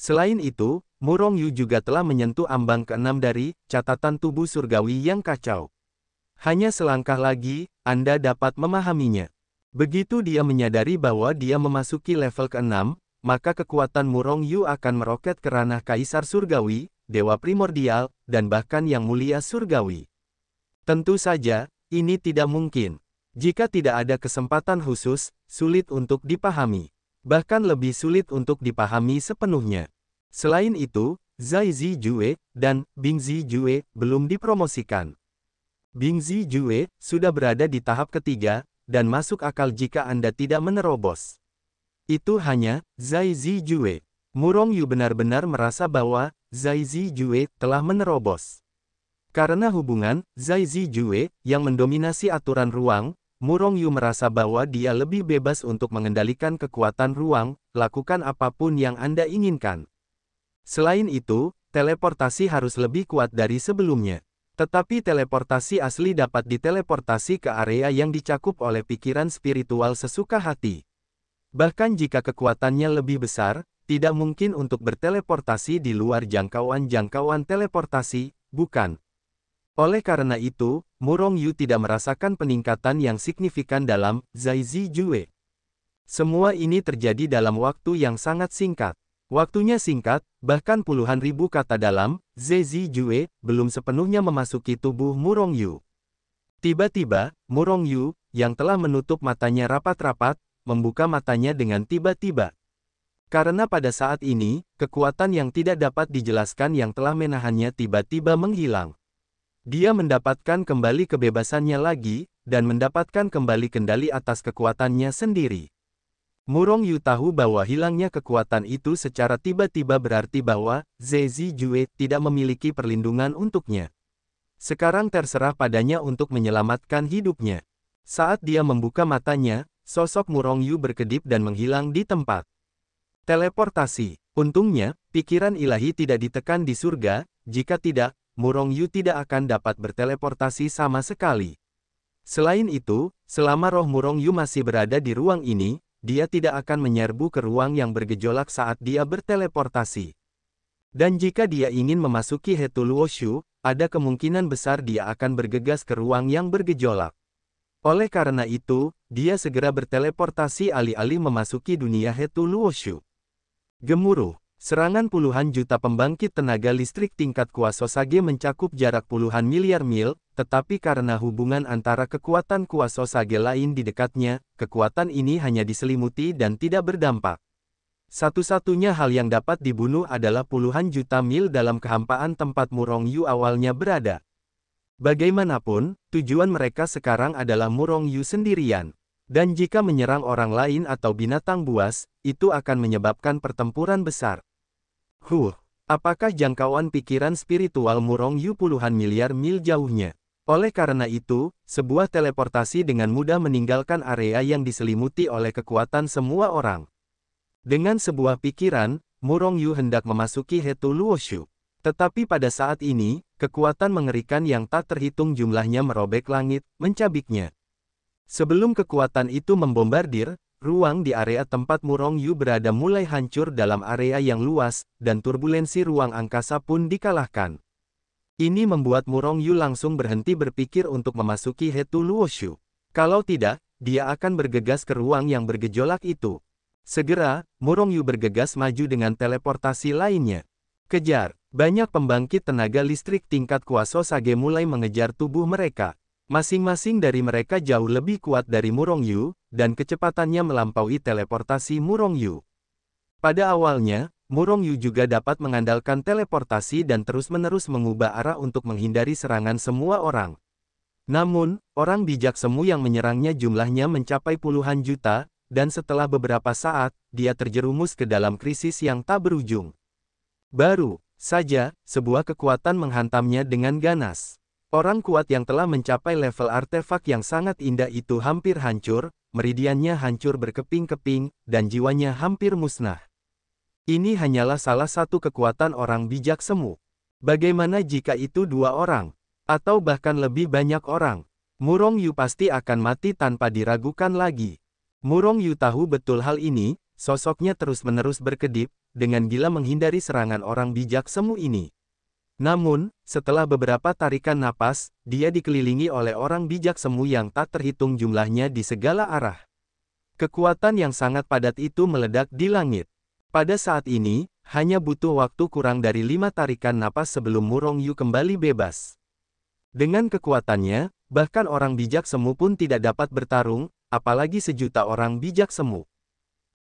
Selain itu, Murong Yu juga telah menyentuh ambang keenam dari catatan tubuh surgawi yang kacau. Hanya selangkah lagi, Anda dapat memahaminya. Begitu dia menyadari bahwa dia memasuki level ke-6, maka kekuatan Murong Yu akan meroket ke ranah Kaisar Surgawi, Dewa Primordial, dan bahkan Yang Mulia Surgawi. Tentu saja, ini tidak mungkin. Jika tidak ada kesempatan khusus, sulit untuk dipahami. Bahkan lebih sulit untuk dipahami sepenuhnya. Selain itu, Zai Zijue dan Bing Zijue belum dipromosikan. Bing Zijue sudah berada di tahap ketiga, dan masuk akal jika Anda tidak menerobos. Itu hanya Zai Zijue. Murong Yu benar-benar merasa bahwa Zai Zijue telah menerobos. Karena hubungan Zai Zijue yang mendominasi aturan ruang, Murong Yu merasa bahwa dia lebih bebas untuk mengendalikan kekuatan ruang, lakukan apapun yang Anda inginkan. Selain itu, teleportasi harus lebih kuat dari sebelumnya. Tetapi teleportasi asli dapat diteleportasi ke area yang dicakup oleh pikiran spiritual sesuka hati. Bahkan jika kekuatannya lebih besar, tidak mungkin untuk berteleportasi di luar jangkauan teleportasi, bukan? Oleh karena itu, Murong Yu tidak merasakan peningkatan yang signifikan dalam Zai Zijue. Semua ini terjadi dalam waktu yang sangat singkat. Waktunya singkat, bahkan puluhan ribu kata dalam Zai Zijue belum sepenuhnya memasuki tubuh Murong Yu. Tiba-tiba, Murong Yu, yang telah menutup matanya rapat-rapat, membuka matanya dengan tiba-tiba. Karena pada saat ini, kekuatan yang tidak dapat dijelaskan yang telah menahannya tiba-tiba menghilang. Dia mendapatkan kembali kebebasannya lagi, dan mendapatkan kembali kendali atas kekuatannya sendiri. Murong Yu tahu bahwa hilangnya kekuatan itu secara tiba-tiba berarti bahwa Zai Zijue tidak memiliki perlindungan untuknya. Sekarang terserah padanya untuk menyelamatkan hidupnya. Saat dia membuka matanya, sosok Murong Yu berkedip dan menghilang di tempat. Teleportasi. Untungnya, pikiran ilahi tidak ditekan di surga, jika tidak, Murong Yu tidak akan dapat berteleportasi sama sekali. Selain itu, selama roh Murong Yu masih berada di ruang ini, dia tidak akan menyerbu ke ruang yang bergejolak saat dia berteleportasi. Dan jika dia ingin memasuki Hetu Luoshu, ada kemungkinan besar dia akan bergegas ke ruang yang bergejolak. Oleh karena itu, dia segera berteleportasi alih-alih memasuki dunia Hetu Luoshu. Gemuruh. Serangan puluhan juta pembangkit tenaga listrik tingkat Kuasosage mencakup jarak puluhan miliar mil, tetapi karena hubungan antara kekuatan Kuasosage lain di dekatnya, kekuatan ini hanya diselimuti dan tidak berdampak. Satu-satunya hal yang dapat dibunuh adalah puluhan juta mil dalam kehampaan tempat Murong Yu awalnya berada. Bagaimanapun, tujuan mereka sekarang adalah Murong Yu sendirian. Dan jika menyerang orang lain atau binatang buas, itu akan menyebabkan pertempuran besar. Apakah jangkauan pikiran spiritual Murong Yu puluhan miliar mil jauhnya? Oleh karena itu, sebuah teleportasi dengan mudah meninggalkan area yang diselimuti oleh kekuatan semua orang. Dengan sebuah pikiran, Murong Yu hendak memasuki Hetu Luoshu. Tetapi pada saat ini, kekuatan mengerikan yang tak terhitung jumlahnya merobek langit, mencabiknya. Sebelum kekuatan itu membombardir, ruang di area tempat Murong Yu berada mulai hancur dalam area yang luas, dan turbulensi ruang angkasa pun dikalahkan. Ini membuat Murong Yu langsung berhenti berpikir untuk memasuki Hetu Luoshu. Kalau tidak, dia akan bergegas ke ruang yang bergejolak itu. Segera, Murong Yu bergegas maju dengan teleportasi lainnya. Kejar! Banyak pembangkit tenaga listrik tingkat Kuasosage mulai mengejar tubuh mereka. Masing-masing dari mereka jauh lebih kuat dari Murong Yu, dan kecepatannya melampaui teleportasi Murong Yu. Pada awalnya, Murong Yu juga dapat mengandalkan teleportasi dan terus-menerus mengubah arah untuk menghindari serangan semua orang. Namun, orang bijak semu yang menyerangnya jumlahnya mencapai puluhan juta, dan setelah beberapa saat, dia terjerumus ke dalam krisis yang tak berujung. Baru saja, sebuah kekuatan menghantamnya dengan ganas. Orang kuat yang telah mencapai level artefak yang sangat indah itu hampir hancur, meridiannya hancur berkeping-keping, dan jiwanya hampir musnah. Ini hanyalah salah satu kekuatan orang bijak semu. Bagaimana jika itu dua orang? Atau bahkan lebih banyak orang? Murong Yu pasti akan mati tanpa diragukan lagi. Murong Yu tahu betul hal ini, sosoknya terus-menerus berkedip, dengan gila menghindari serangan orang bijak semu ini. Namun, setelah beberapa tarikan napas, dia dikelilingi oleh orang bijak semu yang tak terhitung jumlahnya di segala arah. Kekuatan yang sangat padat itu meledak di langit. Pada saat ini, hanya butuh waktu kurang dari 5 tarikan napas sebelum Murong Yu kembali bebas. Dengan kekuatannya, bahkan orang bijak semu pun tidak dapat bertarung, apalagi sejuta orang bijak semu.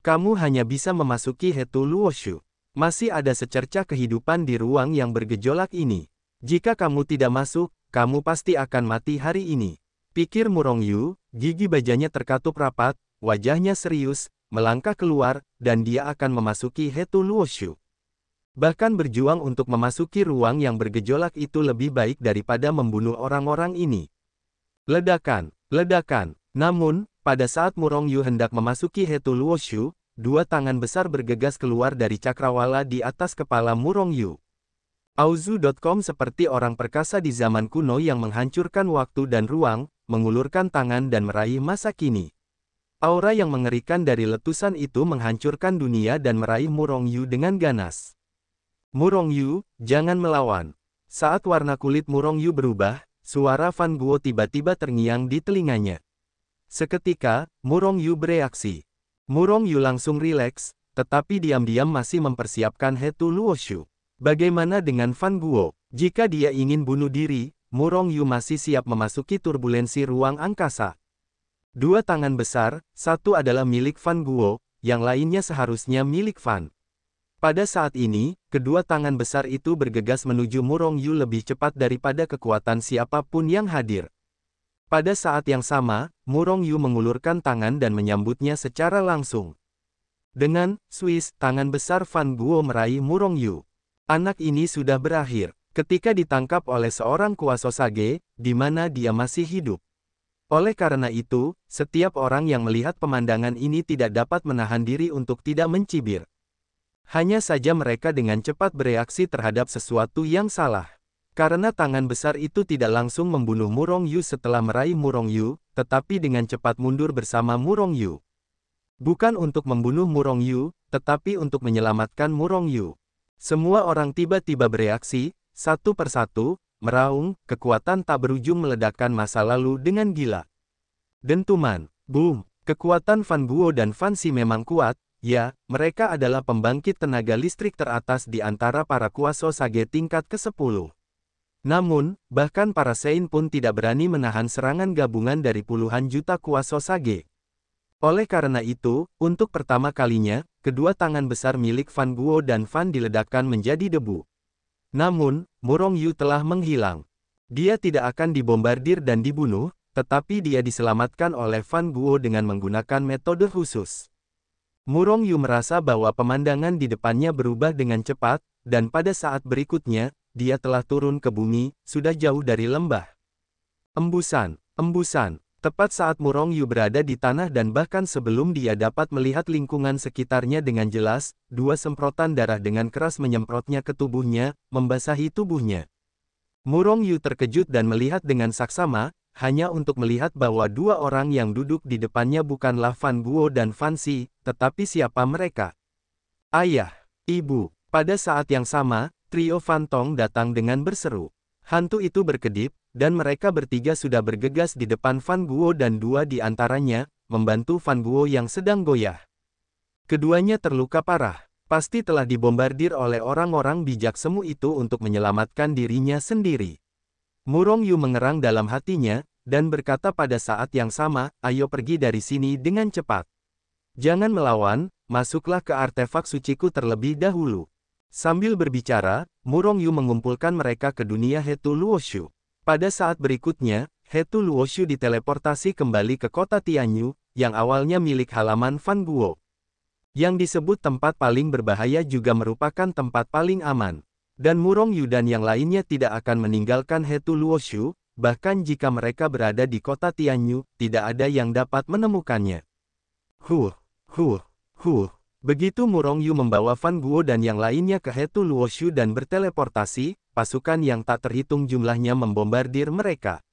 Kamu hanya bisa memasuki Hetu Luoshu. Masih ada secercah kehidupan di ruang yang bergejolak ini. Jika kamu tidak masuk, kamu pasti akan mati hari ini. Pikir Murong Yu, gigi bajanya terkatup rapat, wajahnya serius, melangkah keluar, dan dia akan memasuki Hetu Luoshu. Bahkan berjuang untuk memasuki ruang yang bergejolak itu lebih baik daripada membunuh orang-orang ini. Ledakan, ledakan. Namun, pada saat Murong Yu hendak memasuki Hetu Luoshu, 2 tangan besar bergegas keluar dari cakrawala di atas kepala Murong Yu. Auzu.com seperti orang perkasa di zaman kuno yang menghancurkan waktu dan ruang, mengulurkan tangan dan meraih masa kini. Aura yang mengerikan dari letusan itu menghancurkan dunia dan meraih Murong Yu dengan ganas. Murong Yu, jangan melawan. Saat warna kulit Murong Yu berubah, suara Fan Guo tiba-tiba terngiang di telinganya. Seketika, Murong Yu bereaksi. Murong Yu langsung rileks, tetapi diam-diam masih mempersiapkan Hetu Luoshu. Bagaimana dengan Fan Guo? Jika dia ingin bunuh diri, Murong Yu masih siap memasuki turbulensi ruang angkasa. 2 tangan besar, satu adalah milik Fan Guo, yang lainnya seharusnya milik Fan. Pada saat ini, kedua tangan besar itu bergegas menuju Murong Yu lebih cepat daripada kekuatan siapapun yang hadir. Pada saat yang sama, Murong Yu mengulurkan tangan dan menyambutnya secara langsung. Dengan swish, tangan besar Fan Guo meraih Murong Yu. Anak ini sudah berakhir, ketika ditangkap oleh seorang Kuasosage, di mana dia masih hidup. Oleh karena itu, setiap orang yang melihat pemandangan ini tidak dapat menahan diri untuk tidak mencibir. Hanya saja mereka dengan cepat bereaksi terhadap sesuatu yang salah. Karena tangan besar itu tidak langsung membunuh Murong Yu setelah meraih Murong Yu, tetapi dengan cepat mundur bersama Murong Yu. Bukan untuk membunuh Murong Yu, tetapi untuk menyelamatkan Murong Yu. Semua orang tiba-tiba bereaksi, satu persatu, meraung, kekuatan tak berujung meledakkan masa lalu dengan gila. Dentuman, boom, kekuatan Fan Guo dan Fan Si memang kuat, ya, mereka adalah pembangkit tenaga listrik teratas di antara para Kuasosage tingkat ke-10. Namun, bahkan para Sein pun tidak berani menahan serangan gabungan dari puluhan juta Kuasosage. Oleh karena itu, untuk pertama kalinya, kedua tangan besar milik Fan Guo dan Fan diledakkan menjadi debu. Namun, Murong Yu telah menghilang. Dia tidak akan dibombardir dan dibunuh, tetapi dia diselamatkan oleh Fan Guo dengan menggunakan metode khusus. Murong Yu merasa bahwa pemandangan di depannya berubah dengan cepat, dan pada saat berikutnya, dia telah turun ke bumi, sudah jauh dari lembah. Embusan, embusan. Tepat saat Murong Yu berada di tanah dan bahkan sebelum dia dapat melihat lingkungan sekitarnya dengan jelas, 2 semprotan darah dengan keras menyemprotnya ke tubuhnya, membasahi tubuhnya. Murong Yu terkejut dan melihat dengan saksama, hanya untuk melihat bahwa 2 orang yang duduk di depannya bukanlah Fan Guo dan Fan Si, tetapi siapa mereka? Ayah, ibu. Pada saat yang sama, trio Fan Tong datang dengan berseru. Hantu itu berkedip, dan mereka bertiga sudah bergegas di depan Fan Guo dan 2 di antaranya, membantu Fan Guo yang sedang goyah. Keduanya terluka parah, pasti telah dibombardir oleh orang-orang bijak semu itu untuk menyelamatkan dirinya sendiri. Murong Yu mengerang dalam hatinya, dan berkata pada saat yang sama, ayo pergi dari sini dengan cepat. Jangan melawan, masuklah ke artefak suciku terlebih dahulu. Sambil berbicara, Murong Yu mengumpulkan mereka ke dunia Hetu Luoshu. Pada saat berikutnya, Hetu Luoshu diteleportasi kembali ke kota Tianyu, yang awalnya milik halaman Fan Guo. Yang disebut tempat paling berbahaya juga merupakan tempat paling aman. Dan Murong Yu dan yang lainnya tidak akan meninggalkan Hetu Luoshu, bahkan jika mereka berada di kota Tianyu, tidak ada yang dapat menemukannya. Huh. Begitu Murong Yu membawa Fan Guo dan yang lainnya ke Hetu Luoshu dan berteleportasi, pasukan yang tak terhitung jumlahnya membombardir mereka.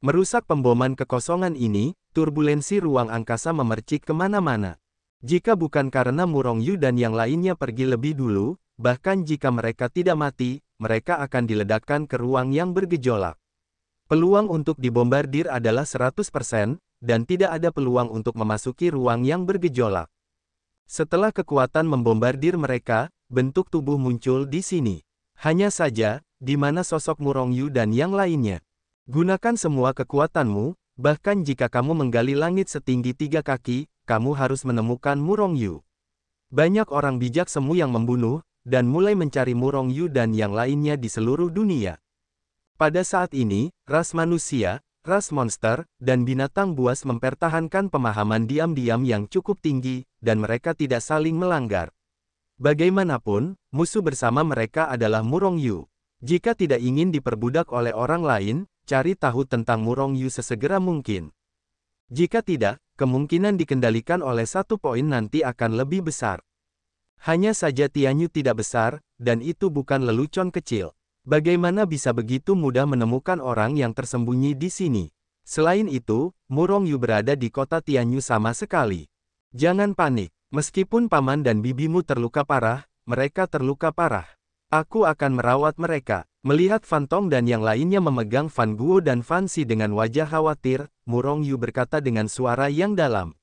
Merusak pemboman kekosongan ini, turbulensi ruang angkasa memercik kemana-mana. Jika bukan karena Murong Yu dan yang lainnya pergi lebih dulu, bahkan jika mereka tidak mati, mereka akan diledakkan ke ruang yang bergejolak. Peluang untuk dibombardir adalah 100%, dan tidak ada peluang untuk memasuki ruang yang bergejolak. Setelah kekuatan membombardir mereka, bentuk tubuh muncul di sini. Hanya saja, di mana sosok Murong Yu dan yang lainnya? Gunakan semua kekuatanmu, bahkan jika kamu menggali langit setinggi 3 kaki, kamu harus menemukan Murong Yu. Banyak orang bijak semu yang membunuh, dan mulai mencari Murong Yu dan yang lainnya di seluruh dunia. Pada saat ini, ras manusia, ras monster, dan binatang buas mempertahankan pemahaman diam-diam yang cukup tinggi, dan mereka tidak saling melanggar. Bagaimanapun, musuh bersama mereka adalah Murong Yu. Jika tidak ingin diperbudak oleh orang lain, cari tahu tentang Murong Yu sesegera mungkin. Jika tidak, kemungkinan dikendalikan oleh 1 poin nanti akan lebih besar. Hanya saja Tianyu tidak besar, dan itu bukan lelucon kecil. Bagaimana bisa begitu mudah menemukan orang yang tersembunyi di sini? Selain itu, Murong Yu berada di kota Tianyu sama sekali. Jangan panik, meskipun paman dan bibimu terluka parah, mereka terluka parah. Aku akan merawat mereka. Melihat Fan Tong dan yang lainnya memegang Fan Guo dan Fan Si dengan wajah khawatir, Murong Yu berkata dengan suara yang dalam.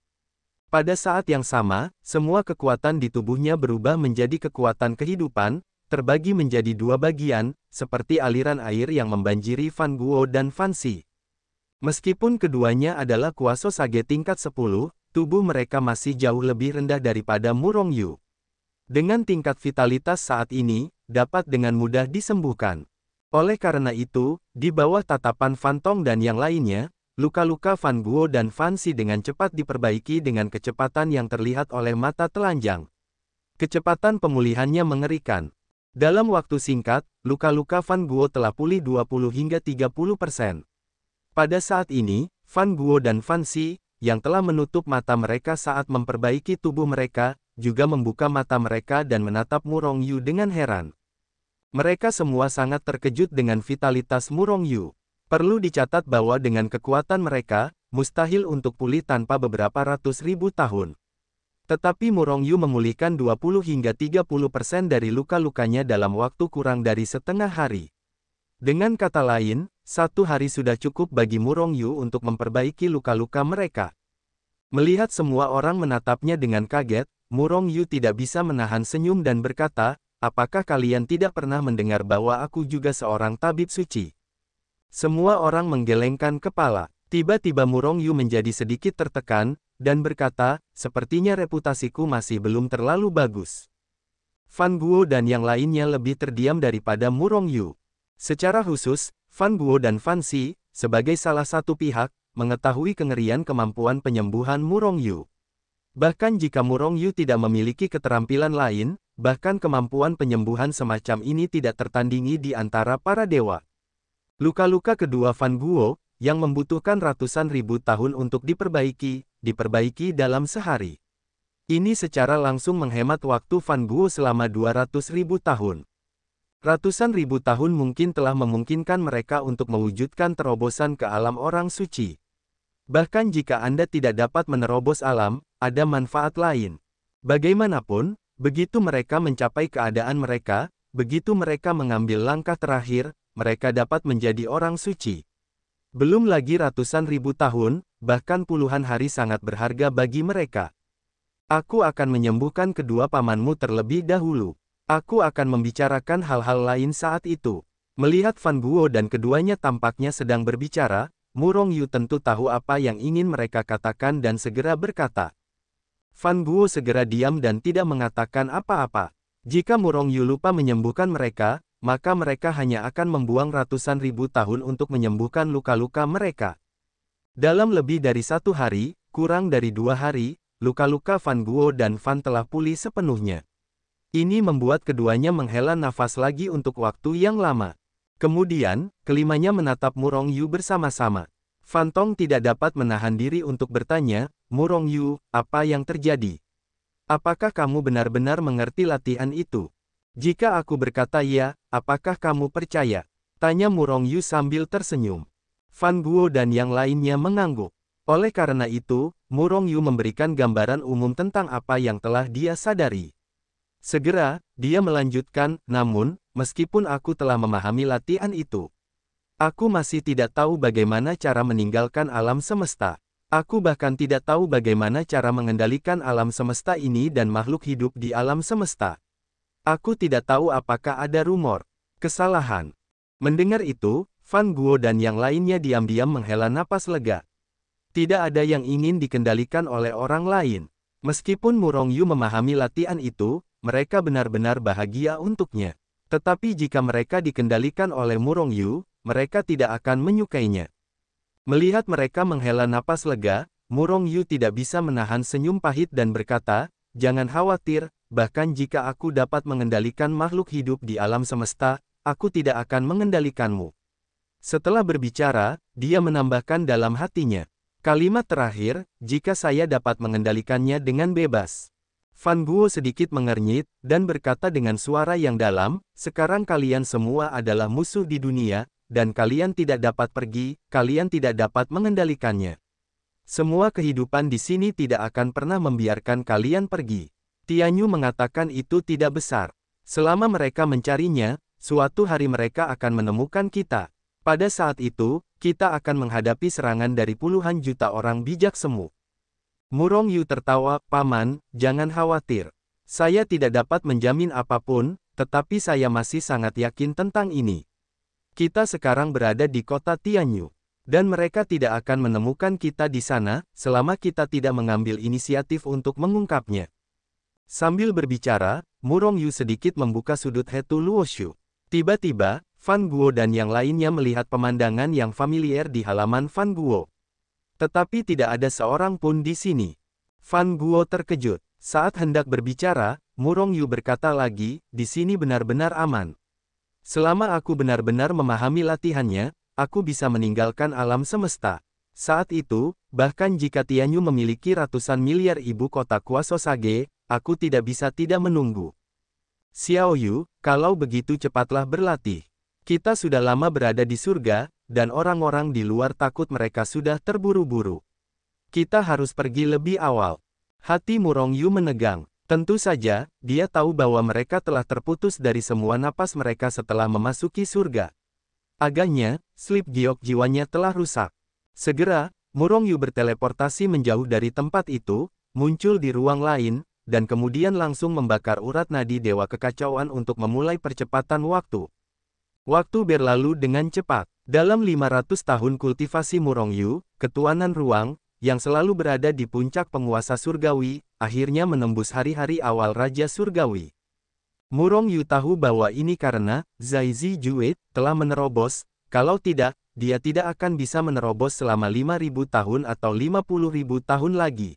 Pada saat yang sama, semua kekuatan di tubuhnya berubah menjadi kekuatan kehidupan, terbagi menjadi 2 bagian, seperti aliran air yang membanjiri Fan Guo dan Fan Si. Meskipun keduanya adalah kuasa Sage tingkat 10, tubuh mereka masih jauh lebih rendah daripada Murong Yu. Dengan tingkat vitalitas saat ini, dapat dengan mudah disembuhkan. Oleh karena itu, di bawah tatapan Fan Tong dan yang lainnya, luka-luka Fan Guo dan Fan Si dengan cepat diperbaiki dengan kecepatan yang terlihat oleh mata telanjang. Kecepatan pemulihannya mengerikan. Dalam waktu singkat, luka-luka Fan Guo telah pulih 20 hingga 30%. Pada saat ini, Fan Guo dan Fan Si, yang telah menutup mata mereka saat memperbaiki tubuh mereka, juga membuka mata mereka dan menatap Murong Yu dengan heran. Mereka semua sangat terkejut dengan vitalitas Murong Yu. Perlu dicatat bahwa dengan kekuatan mereka, mustahil untuk pulih tanpa beberapa ratus ribu tahun. Tetapi Murong Yu memulihkan 20 hingga 30% dari luka-lukanya dalam waktu kurang dari setengah hari. Dengan kata lain, 1 hari sudah cukup bagi Murong Yu untuk memperbaiki luka-luka mereka. Melihat semua orang menatapnya dengan kaget, Murong Yu tidak bisa menahan senyum dan berkata, apakah kalian tidak pernah mendengar bahwa aku juga seorang tabib suci? Semua orang menggelengkan kepala. Tiba-tiba Murong Yu menjadi sedikit tertekan, dan berkata, sepertinya reputasiku masih belum terlalu bagus. Fan Guo dan yang lainnya lebih terdiam daripada Murong Yu. Secara khusus, Fan Guo dan Fan Si, sebagai salah satu pihak, mengetahui kengerian kemampuan penyembuhan Murong Yu. Bahkan jika Murong Yu tidak memiliki keterampilan lain, bahkan kemampuan penyembuhan semacam ini tidak tertandingi di antara para dewa. Luka-luka kedua Fan Guo, yang membutuhkan ratusan ribu tahun untuk diperbaiki dalam sehari. Ini secara langsung menghemat waktu Fan Guo selama 200 ribu tahun. Ratusan ribu tahun mungkin telah memungkinkan mereka untuk mewujudkan terobosan ke alam orang suci. Bahkan jika Anda tidak dapat menerobos alam, ada manfaat lain. Bagaimanapun, begitu mereka mencapai keadaan mereka, begitu mereka mengambil langkah terakhir, mereka dapat menjadi orang suci. Belum lagi ratusan ribu tahun, bahkan puluhan hari sangat berharga bagi mereka. Aku akan menyembuhkan kedua pamanmu terlebih dahulu. Aku akan membicarakan hal-hal lain saat itu. Melihat Fan Guo dan keduanya tampaknya sedang berbicara, Murong Yu tentu tahu apa yang ingin mereka katakan dan segera berkata. Fan Guo segera diam dan tidak mengatakan apa-apa. Jika Murong Yu lupa menyembuhkan mereka, maka mereka hanya akan membuang ratusan ribu tahun untuk menyembuhkan luka-luka mereka. Dalam lebih dari 1 hari, kurang dari 2 hari, luka-luka Fan Guo dan Fan telah pulih sepenuhnya. Ini membuat keduanya menghela nafas lagi untuk waktu yang lama. Kemudian, kelimanya menatap Murong Yu bersama-sama. Fan Tong tidak dapat menahan diri untuk bertanya, Murong Yu, apa yang terjadi? Apakah kamu benar-benar mengerti latihan itu? Jika aku berkata ya, apakah kamu percaya? Tanya Murong Yu sambil tersenyum. Fan Guo dan yang lainnya mengangguk. Oleh karena itu, Murong Yu memberikan gambaran umum tentang apa yang telah dia sadari. Segera, dia melanjutkan, namun, meskipun aku telah memahami latihan itu, aku masih tidak tahu bagaimana cara meninggalkan alam semesta. Aku bahkan tidak tahu bagaimana cara mengendalikan alam semesta ini dan makhluk hidup di alam semesta. Aku tidak tahu apakah ada rumor kesalahan. Mendengar itu, Fan Guo dan yang lainnya diam-diam menghela napas lega. Tidak ada yang ingin dikendalikan oleh orang lain. Meskipun Murong Yu memahami latihan itu, mereka benar-benar bahagia untuknya. Tetapi jika mereka dikendalikan oleh Murong Yu, mereka tidak akan menyukainya. Melihat mereka menghela napas lega, Murong Yu tidak bisa menahan senyum pahit dan berkata, "Jangan khawatir, bahkan jika aku dapat mengendalikan makhluk hidup di alam semesta, aku tidak akan mengendalikanmu." Setelah berbicara, dia menambahkan dalam hatinya, kalimat terakhir, "Jika saya dapat mengendalikannya dengan bebas." Fan Guo sedikit mengernyit, dan berkata dengan suara yang dalam, "Sekarang kalian semua adalah musuh di dunia, dan kalian tidak dapat pergi, kalian tidak dapat mengendalikannya. Semua kehidupan di sini tidak akan pernah membiarkan kalian pergi." Tianyu mengatakan itu tidak besar. Selama mereka mencarinya, suatu hari mereka akan menemukan kita. Pada saat itu, kita akan menghadapi serangan dari puluhan juta orang bijak semu. Murong Yu tertawa, "Paman, jangan khawatir. Saya tidak dapat menjamin apapun, tetapi saya masih sangat yakin tentang ini. Kita sekarang berada di kota Tianyu, dan mereka tidak akan menemukan kita di sana, selama kita tidak mengambil inisiatif untuk mengungkapnya." Sambil berbicara, Murong Yu sedikit membuka sudut Hetu Luoshu. Tiba-tiba, Fan Guo dan yang lainnya melihat pemandangan yang familiar di halaman Fan Guo. Tetapi tidak ada seorang pun di sini. Fan Guo terkejut. Saat hendak berbicara, Murong Yu berkata lagi, "Di sini benar-benar aman. Selama aku benar-benar memahami latihannya, aku bisa meninggalkan alam semesta. Saat itu, bahkan jika Tianyu memiliki ratusan miliar ibu kota kuasa Sage, aku tidak bisa tidak menunggu. Xiao Yu, kalau begitu cepatlah berlatih. Kita sudah lama berada di surga, dan orang-orang di luar takut mereka sudah terburu-buru. Kita harus pergi lebih awal." Hati Murong Yu menegang. Tentu saja, dia tahu bahwa mereka telah terputus dari semua napas mereka setelah memasuki surga. Agaknya, slip giok jiwanya telah rusak. Segera, Murong Yu berteleportasi menjauh dari tempat itu, muncul di ruang lain, dan kemudian langsung membakar urat nadi Dewa Kekacauan untuk memulai percepatan waktu. Waktu berlalu dengan cepat. Dalam 500 tahun kultivasi Murong Yu, ketuanan ruang, yang selalu berada di puncak penguasa surgawi, akhirnya menembus hari-hari awal Raja Surgawi. Murong Yu tahu bahwa ini karena Zai Zijue telah menerobos, kalau tidak, dia tidak akan bisa menerobos selama 5.000 tahun atau 50.000 tahun lagi.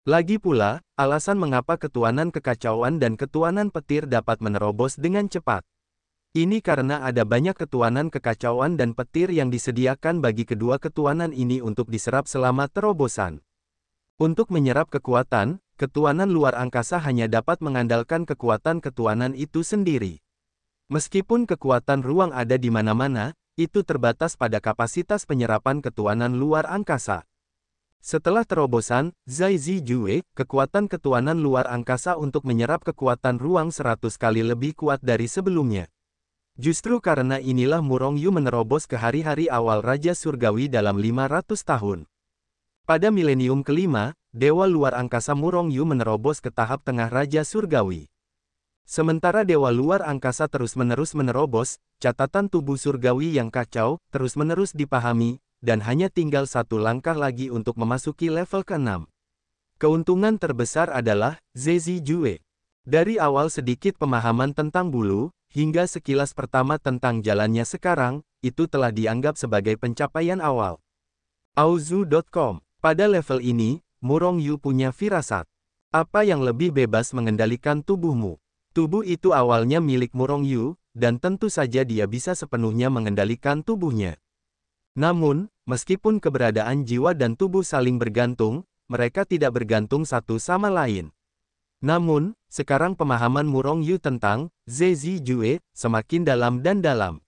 Lagi pula, alasan mengapa ketuanan kekacauan dan ketuanan petir dapat menerobos dengan cepat. Ini karena ada banyak ketuanan kekacauan dan petir yang disediakan bagi kedua ketuanan ini untuk diserap selama terobosan. Untuk menyerap kekuatan, ketuanan luar angkasa hanya dapat mengandalkan kekuatan ketuanan itu sendiri. Meskipun kekuatan ruang ada di mana-mana, itu terbatas pada kapasitas penyerapan ketuanan luar angkasa. Setelah terobosan, Zai Zijue, kekuatan ketuanan luar angkasa untuk menyerap kekuatan ruang 100 kali lebih kuat dari sebelumnya. Justru karena inilah Murong Yu menerobos ke hari-hari awal Raja Surgawi dalam 500 tahun. Pada milenium kelima, Dewa Luar Angkasa Murong Yu menerobos ke tahap tengah Raja Surgawi. Sementara Dewa Luar Angkasa terus-menerus menerobos, catatan tubuh surgawi yang kacau, terus-menerus dipahami, dan hanya tinggal satu langkah lagi untuk memasuki level ke-6. Keuntungan terbesar adalah Zai Zijue. Dari awal sedikit pemahaman tentang bulu, hingga sekilas pertama tentang jalannya sekarang, itu telah dianggap sebagai pencapaian awal. Auzu.com. Pada level ini, Murong Yu punya firasat. Apa yang lebih bebas mengendalikan tubuhmu? Tubuh itu awalnya milik Murong Yu, dan tentu saja dia bisa sepenuhnya mengendalikan tubuhnya. Namun, meskipun keberadaan jiwa dan tubuh saling bergantung, mereka tidak bergantung satu sama lain. Namun, sekarang pemahaman Murong Yu tentang Zai Zijue semakin dalam dan dalam.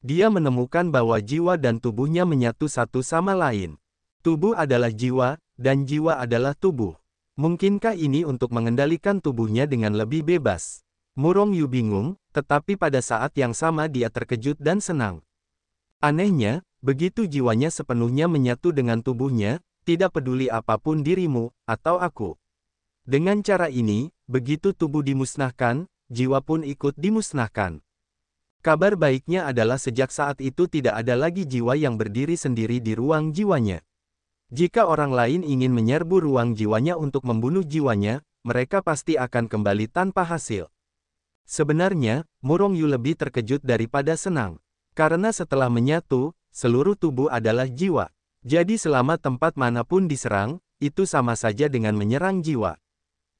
Dia menemukan bahwa jiwa dan tubuhnya menyatu satu sama lain. Tubuh adalah jiwa, dan jiwa adalah tubuh. Mungkinkah ini untuk mengendalikan tubuhnya dengan lebih bebas? Murong Yu bingung, tetapi pada saat yang sama dia terkejut dan senang. Anehnya, begitu jiwanya sepenuhnya menyatu dengan tubuhnya, tidak peduli apapun dirimu, atau aku. Dengan cara ini, begitu tubuh dimusnahkan, jiwa pun ikut dimusnahkan. Kabar baiknya adalah sejak saat itu tidak ada lagi jiwa yang berdiri sendiri di ruang jiwanya. Jika orang lain ingin menyerbu ruang jiwanya untuk membunuh jiwanya, mereka pasti akan kembali tanpa hasil. Sebenarnya, Murong Yu lebih terkejut daripada senang. Karena setelah menyatu, seluruh tubuh adalah jiwa. Jadi selama tempat manapun diserang, itu sama saja dengan menyerang jiwa.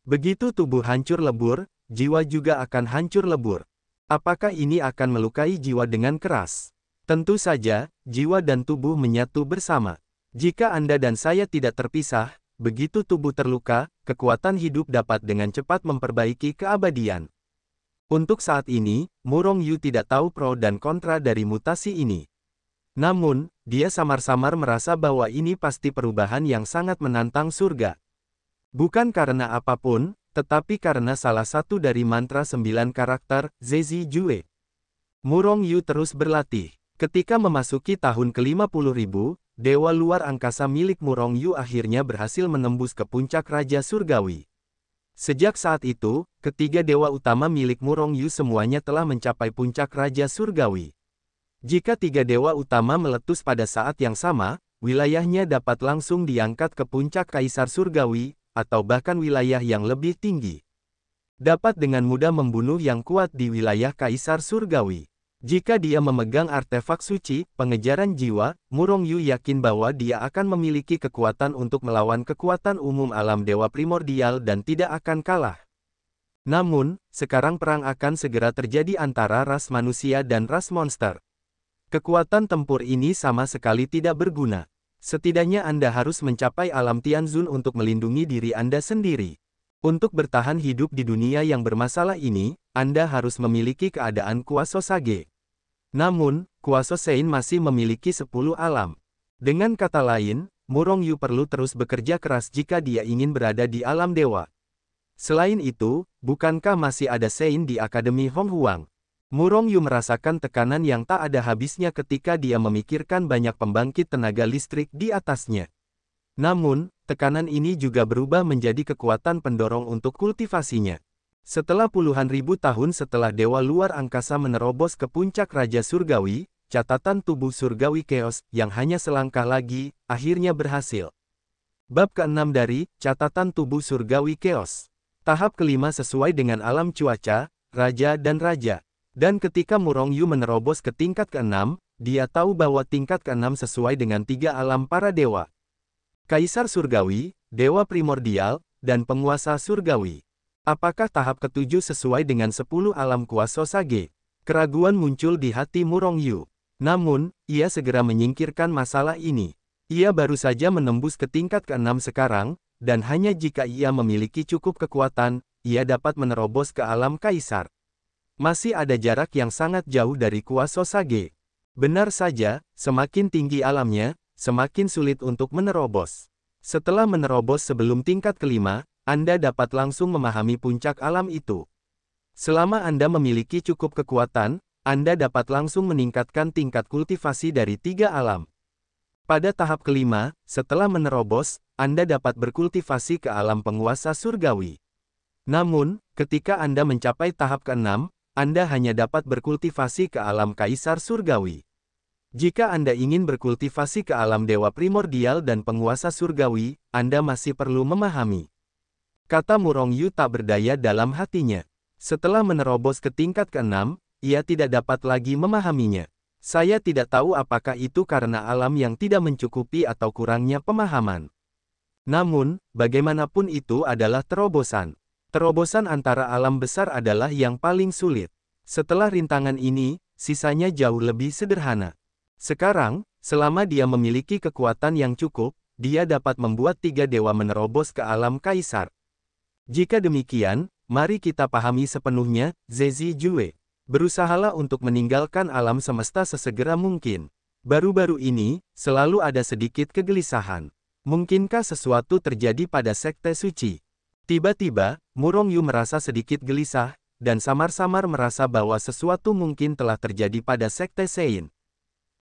Begitu tubuh hancur lebur, jiwa juga akan hancur lebur. Apakah ini akan melukai jiwa dengan keras? Tentu saja, jiwa dan tubuh menyatu bersama. Jika Anda dan saya tidak terpisah, begitu tubuh terluka, kekuatan hidup dapat dengan cepat memperbaiki keabadian. Untuk saat ini, Murong Yu tidak tahu pro dan kontra dari mutasi ini. Namun, dia samar-samar merasa bahwa ini pasti perubahan yang sangat menantang surga. Bukan karena apapun, tetapi karena salah satu dari mantra 9 karakter, Zezi Jue. Murong Yu terus berlatih. Ketika memasuki tahun ke-50.000, dewa luar angkasa milik Murong Yu akhirnya berhasil menembus ke puncak Raja Surgawi. Sejak saat itu, ketiga dewa utama milik Murong Yu semuanya telah mencapai puncak Raja Surgawi. Jika tiga dewa utama meletus pada saat yang sama, wilayahnya dapat langsung diangkat ke puncak Kaisar Surgawi, atau bahkan wilayah yang lebih tinggi. Dapat dengan mudah membunuh yang kuat di wilayah Kaisar Surgawi. Jika dia memegang artefak suci, pengejaran jiwa, Murong Yu yakin bahwa dia akan memiliki kekuatan untuk melawan kekuatan umum alam dewa primordial dan tidak akan kalah. Namun, sekarang perang akan segera terjadi antara ras manusia dan ras monster. Kekuatan tempur ini sama sekali tidak berguna. Setidaknya Anda harus mencapai alam Tianzun untuk melindungi diri Anda sendiri. Untuk bertahan hidup di dunia yang bermasalah ini, Anda harus memiliki keadaan kuasa Sage. Namun, kuasa Sein masih memiliki 10 alam. Dengan kata lain, Murong Yu perlu terus bekerja keras jika dia ingin berada di alam dewa. Selain itu, bukankah masih ada Sein di Akademi Hong Huang? Murong Yu merasakan tekanan yang tak ada habisnya ketika dia memikirkan banyak pembangkit tenaga listrik di atasnya. Namun, tekanan ini juga berubah menjadi kekuatan pendorong untuk kultivasinya. Setelah puluhan ribu tahun setelah dewa luar angkasa menerobos ke puncak Raja Surgawi, catatan tubuh Surgawi Chaos yang hanya selangkah lagi, akhirnya berhasil. Bab ke-6 dari Catatan Tubuh Surgawi Chaos. Tahap kelima sesuai dengan alam cuaca, Raja dan Raja. Dan ketika Murong Yu menerobos ke tingkat ke-6, dia tahu bahwa tingkat ke-6 sesuai dengan 3 alam para dewa. Kaisar Surgawi, Dewa Primordial, dan Penguasa Surgawi. Apakah tahap ke-7 sesuai dengan 10 alam kuasa Sage? Keraguan muncul di hati Murong Yu. Namun, ia segera menyingkirkan masalah ini. Ia baru saja menembus ke tingkat ke-6 sekarang, dan hanya jika ia memiliki cukup kekuatan, ia dapat menerobos ke alam Kaisar. Masih ada jarak yang sangat jauh dari kuasa Sage. Benar saja, semakin tinggi alamnya, semakin sulit untuk menerobos. Setelah menerobos sebelum tingkat kelima, Anda dapat langsung memahami puncak alam itu. Selama Anda memiliki cukup kekuatan, Anda dapat langsung meningkatkan tingkat kultivasi dari 3 alam. Pada tahap kelima, setelah menerobos, Anda dapat berkultivasi ke alam penguasa surgawi. Namun, ketika Anda mencapai tahap ke-6, Anda hanya dapat berkultivasi ke alam kaisar surgawi. Jika Anda ingin berkultivasi ke alam dewa primordial dan penguasa surgawi, Anda masih perlu memahami. Kata Murong Yu tak berdaya dalam hatinya. Setelah menerobos ke tingkat ke-6, ia tidak dapat lagi memahaminya. Saya tidak tahu apakah itu karena alam yang tidak mencukupi atau kurangnya pemahaman. Namun, bagaimanapun itu adalah terobosan. Terobosan antara alam besar adalah yang paling sulit. Setelah rintangan ini, sisanya jauh lebih sederhana. Sekarang, selama dia memiliki kekuatan yang cukup, dia dapat membuat 3 dewa menerobos ke alam kaisar. Jika demikian, mari kita pahami sepenuhnya, Zezi Jue. Berusahalah untuk meninggalkan alam semesta sesegera mungkin. Baru-baru ini, selalu ada sedikit kegelisahan. Mungkinkah sesuatu terjadi pada Sekte Suci? Tiba-tiba, Murong Yu merasa sedikit gelisah, dan samar-samar merasa bahwa sesuatu mungkin telah terjadi pada Sekte Sein.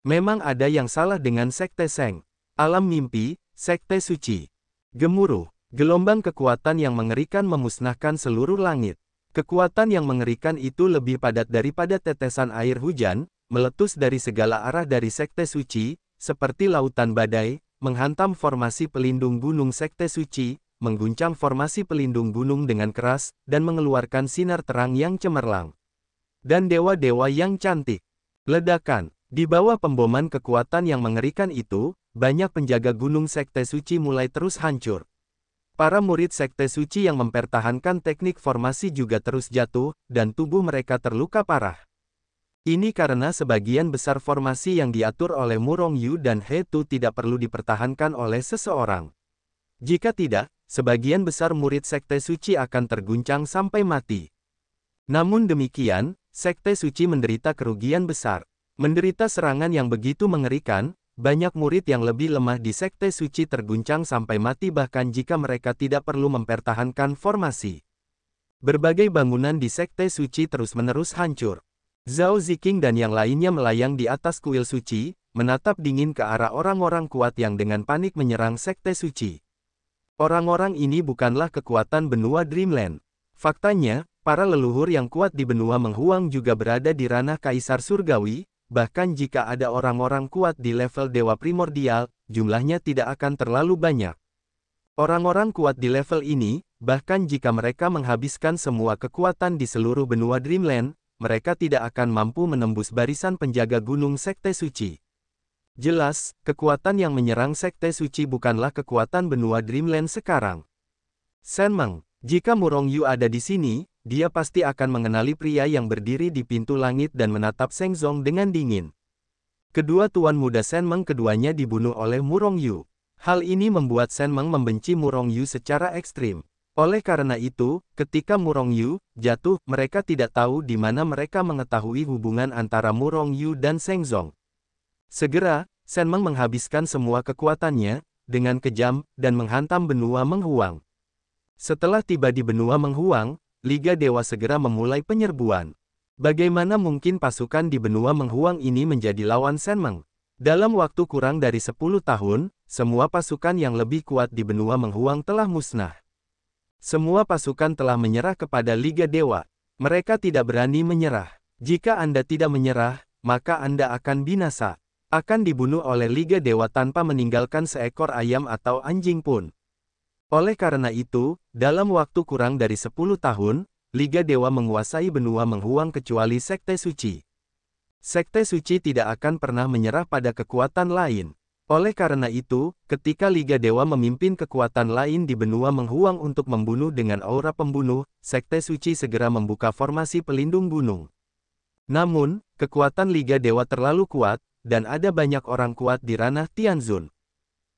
Memang ada yang salah dengan Sekte Seng. Alam mimpi, Sekte Suci. Gemuruh, gelombang kekuatan yang mengerikan memusnahkan seluruh langit. Kekuatan yang mengerikan itu lebih padat daripada tetesan air hujan, meletus dari segala arah dari Sekte Suci, seperti lautan badai, menghantam formasi pelindung gunung Sekte Suci, mengguncang formasi pelindung gunung dengan keras, dan mengeluarkan sinar terang yang cemerlang. Dan dewa-dewa yang cantik. Ledakan. Di bawah pemboman kekuatan yang mengerikan itu, banyak penjaga gunung Sekte Suci mulai terus hancur. Para murid Sekte Suci yang mempertahankan teknik formasi juga terus jatuh, dan tubuh mereka terluka parah. Ini karena sebagian besar formasi yang diatur oleh Murong Yu dan He Tu tidak perlu dipertahankan oleh seseorang. Jika tidak, sebagian besar murid Sekte Suci akan terguncang sampai mati. Namun demikian, Sekte Suci menderita kerugian besar. Menderita serangan yang begitu mengerikan, banyak murid yang lebih lemah di Sekte Suci terguncang sampai mati bahkan jika mereka tidak perlu mempertahankan formasi. Berbagai bangunan di Sekte Suci terus-menerus hancur. Zhao Ziqing dan yang lainnya melayang di atas kuil suci, menatap dingin ke arah orang-orang kuat yang dengan panik menyerang Sekte Suci. Orang-orang ini bukanlah kekuatan benua Dreamland. Faktanya, para leluhur yang kuat di benua Menghuang juga berada di ranah Kaisar Surgawi. Bahkan jika ada orang-orang kuat di level Dewa Primordial, jumlahnya tidak akan terlalu banyak. Orang-orang kuat di level ini, bahkan jika mereka menghabiskan semua kekuatan di seluruh benua Dreamland, mereka tidak akan mampu menembus barisan penjaga gunung Sekte Suci. Jelas, kekuatan yang menyerang Sekte Suci bukanlah kekuatan benua Dreamland sekarang. Shen Meng, jika Murong Yu ada di sini, dia pasti akan mengenali pria yang berdiri di pintu langit dan menatap Seng Zong dengan dingin. Kedua tuan muda Shen Meng keduanya dibunuh oleh Murong Yu. Hal ini membuat Shen Meng membenci Murong Yu secara ekstrim. Oleh karena itu, ketika Murong Yu jatuh, mereka tidak tahu di mana mereka mengetahui hubungan antara Murong Yu dan Seng Zong. Segera, Shen Meng menghabiskan semua kekuatannya, dengan kejam, dan menghantam benua Menghuang. Setelah tiba di benua Menghuang, Liga Dewa segera memulai penyerbuan. Bagaimana mungkin pasukan di benua Menghuang ini menjadi lawan Shen Meng? Dalam waktu kurang dari 10 tahun, semua pasukan yang lebih kuat di benua Menghuang telah musnah. Semua pasukan telah menyerah kepada Liga Dewa. Mereka tidak berani menyerah. Jika Anda tidak menyerah, maka Anda akan binasa. Akan dibunuh oleh Liga Dewa tanpa meninggalkan seekor ayam atau anjing pun. Oleh karena itu, dalam waktu kurang dari 10 tahun, Liga Dewa menguasai benua Menghuang kecuali Sekte Suci. Sekte Suci tidak akan pernah menyerah pada kekuatan lain. Oleh karena itu, ketika Liga Dewa memimpin kekuatan lain di benua Menghuang untuk membunuh dengan aura pembunuh, Sekte Suci segera membuka formasi pelindung gunung. Namun, kekuatan Liga Dewa terlalu kuat, dan ada banyak orang kuat di ranah Tianzun.